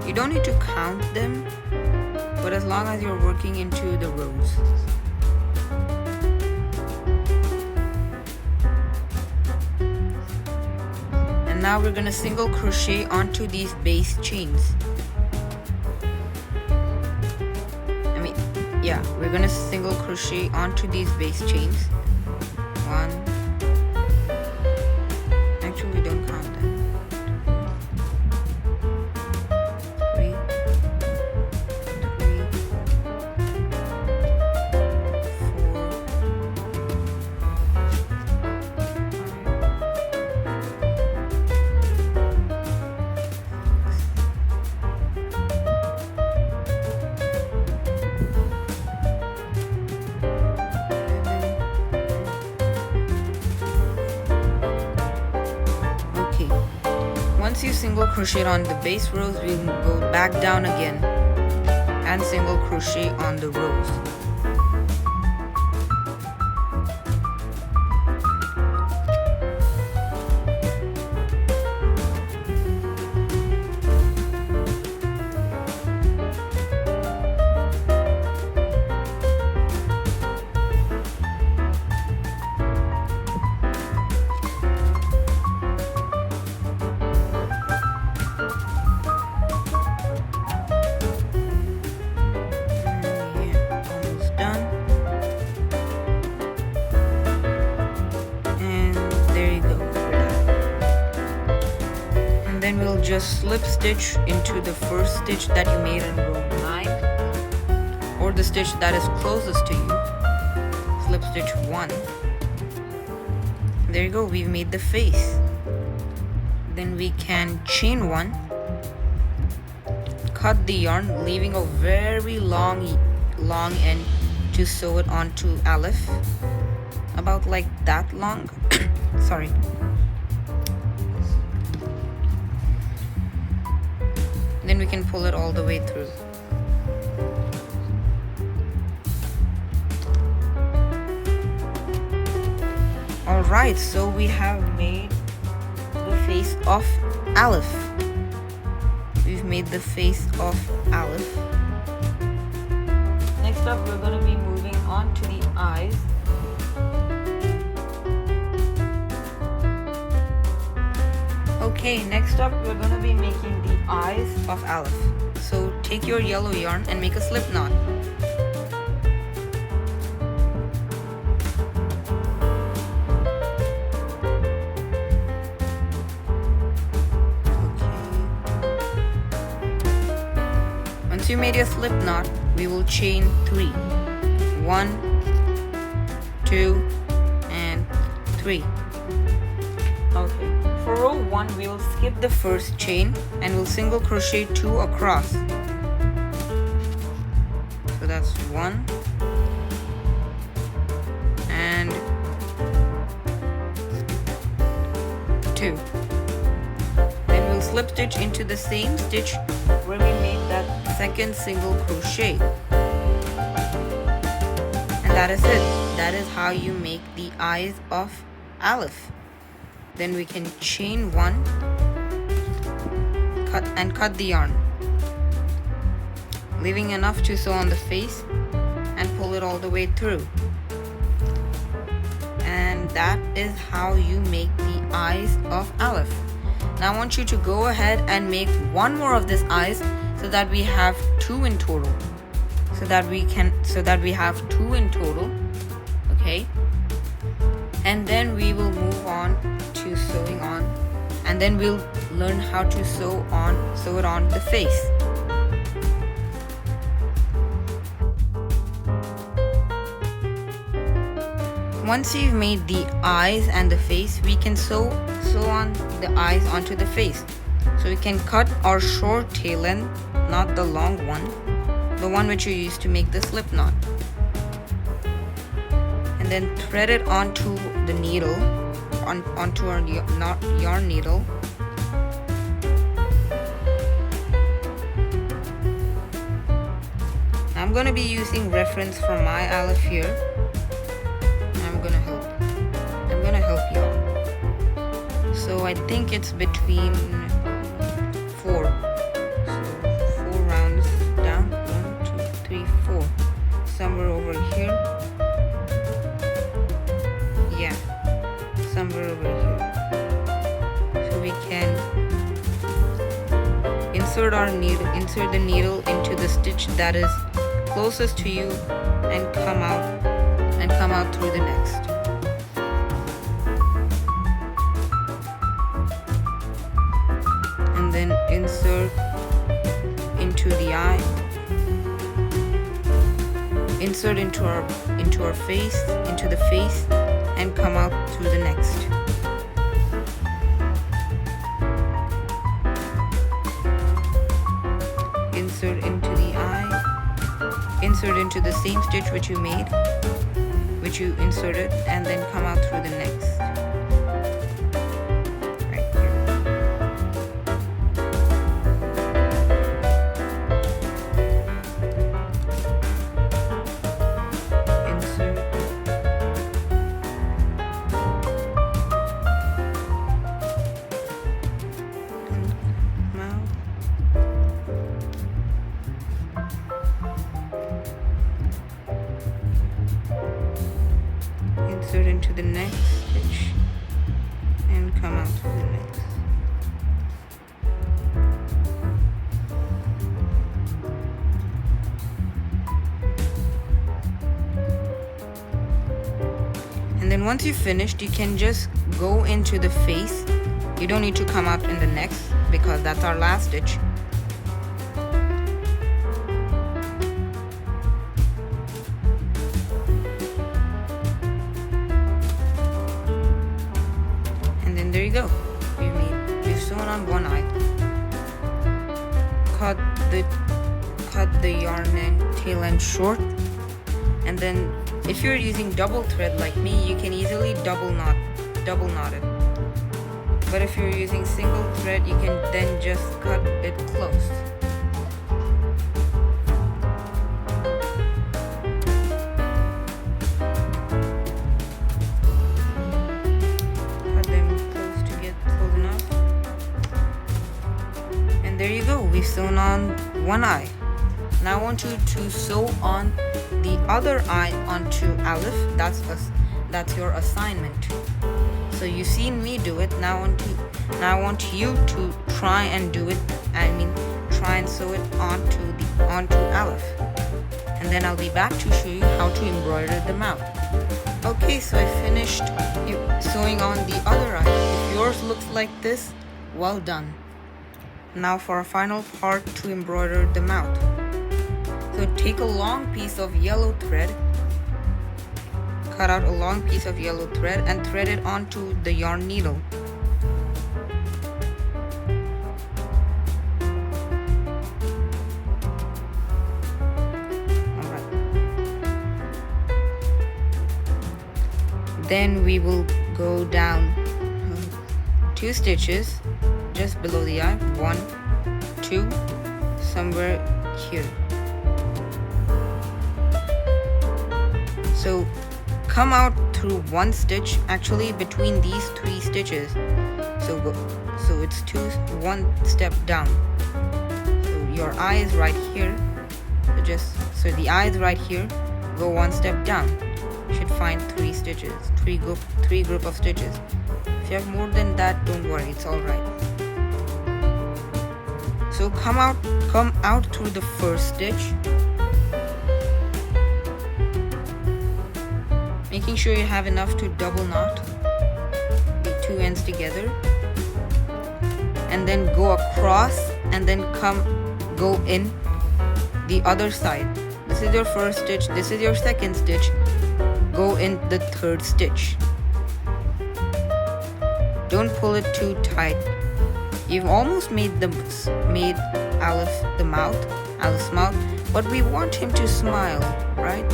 You don't need to count them, but as long as you're working into the rows. And now we're gonna single crochet onto these base chains. We're gonna single crochet onto these base chains. 1, actually don't count them. 3, once you single crochet on the base rows, we will go back down again and single crochet on the rows. just slip stitch into the first stitch that you made in row 9, or the stitch that is closest to you. Slip stitch 1. There you go, we've made the face. Then we can chain 1, cut the yarn, leaving a very long end to sew it onto Alif, about like that long. Sorry. Then we can pull it all the way through. Alright, so we have made the face of Alif. We've made the face of Alif. Next up, we're going to be moving on to the eyes. Okay, next up, we're going to be making the eyes of Alif. So take your yellow yarn and make a slip knot. Once you made your slip knot, we will chain 3. 1, 2, and 3. Okay. For row 1, we will skip the first chain and we'll single crochet 2 across. So that's 1 and 2. Then we'll slip stitch into the same stitch where we made that second single crochet. And that is it. That is how you make the eyes of Alif. Then we can chain 1, cut the yarn, leaving enough to sew on the face and pull it all the way through. And that is how you make the eyes of Alif. Now I want you to go ahead and make one more of these eyes so that we have 2 in total. So that we have 2 in total. Okay? And then we will move on to sewing on, and then we'll learn how to sew it on the face. Once you've made the eyes and the face, we can sew on the eyes onto the face. So we can cut our short tail end, not the long one, the one which you used to make the slip knot, and then thread it onto the needle, onto our yarn needle. I'm going to be using reference from my Alif here. I'm gonna help y'all. So I think it's between 4. So 4 rounds down. 1, 2, 3, 4. Somewhere over here. Yeah, somewhere over here. So we can insert the needle into the stitch that is closest to you and come out through the next. And then insert into the eye, insert into our face, into the face, and come out through the next. Insert into the eye, insert into the same stitch which you inserted, and then come out through the next. Right here. Insert. And come out. Insert into the next stitch and come out through the next. And then once you've finished, you can just go into the face You don't need to come out in the next because that's our last stitch. And then there you go. We've sewn on one eye. Cut the yarn and tail end short, and then if you're using double thread like me, you can easily double knot it. But if you're using single thread, you can then just cut it close. Cut them close to get close enough. And there you go, we've sewn on one eye. Now I want you to sew on the other eye onto Alif. That's your assignment. So you've seen me do it. Now I want you to try and do it. Try and sew it onto Alif. And then I'll be back to show you how to embroider the mouth. Okay, so I finished sewing on the other eye. If yours looks like this, well done. Now for our final part to embroider the mouth. So take a long piece of yellow thread, cut out a long piece of yellow thread and thread it onto the yarn needle. Alright. Then we will go down 2 stitches just below the eye, 1, 2, somewhere here. So come out through 1 stitch, actually between these 3 stitches. So it's 1 step down. So your eye is right here. So the eye is right here. Go 1 step down. You should find 3 stitches, 3 group of stitches. If you have more than that, don't worry, it's all right. So come out through the first stitch. Making sure you have enough to double knot the 2 ends together, and then go across and then go in the other side. This is your first stitch, this is your second stitch, go in the 3rd stitch. Don't pull it too tight. You've almost made Alif's mouth, but we want him to smile, right?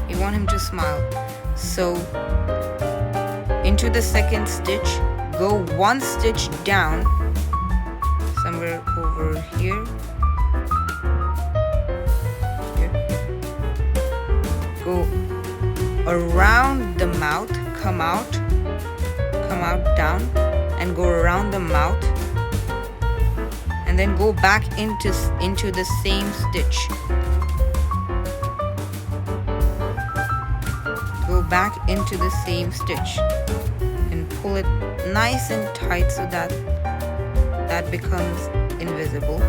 We want him to smile. So into the 2nd stitch, go 1 stitch down, somewhere over here. Go around the mouth, come out down, and go around the mouth, and then go back into the same stitch. Go back into the same stitch and pull it nice and tight so that becomes invisible.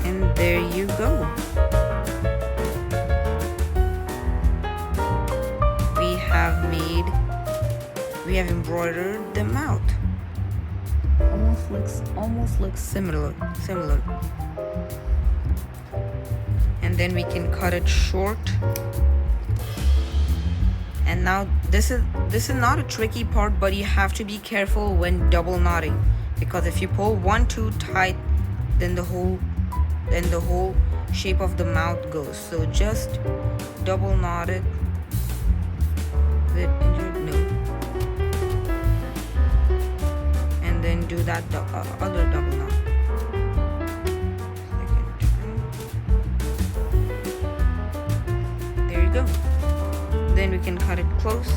And there you go. We have embroidered the mouth. Almost looks similar. And then we can cut it short. And now this is not a tricky part, but you have to be careful when double knotting, because if you pull one too tight, then the whole shape of the mouth goes. So just double knot it. And then do that other double knot. There you go. Then we can cut it close.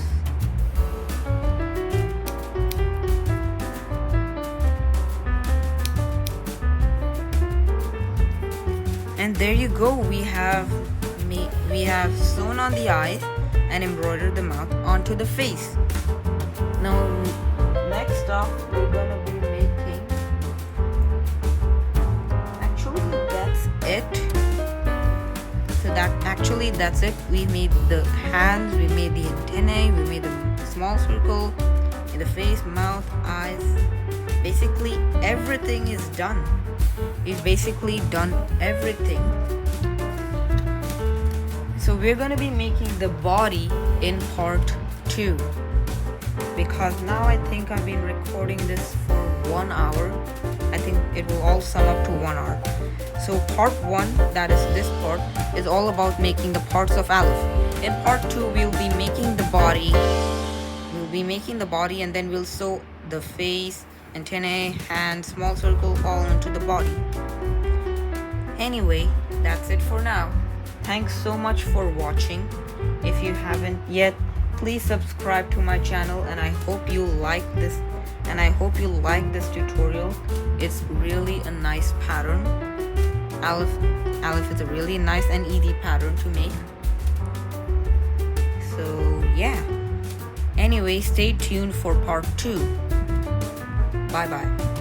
And there you go. We have sewn on the eyes and embroidered the mouth onto the face. Now next up we're gonna be making, actually that's it. So that actually that's it. We made the hands, we made the antennae, we made the small circle in the face, mouth, eyes. Basically everything is done. We've basically done everything. So we're going to be making the body in part 2, because now I think I've been recording this for 1 hour. I think it will all sum up to 1 hour. So part 1, that is this part, is all about making the parts of Alif. In part 2, we'll be making the body. And then we'll sew the face, antennae, hand, small circle all into the body. Anyway, that's it for now. Thanks so much for watching. If you haven't yet, please subscribe to my channel, and I hope you like this. And I hope you like this tutorial. It's really a nice pattern. Alif is a really nice and easy pattern to make. So yeah. Anyway, stay tuned for part 2. Bye bye.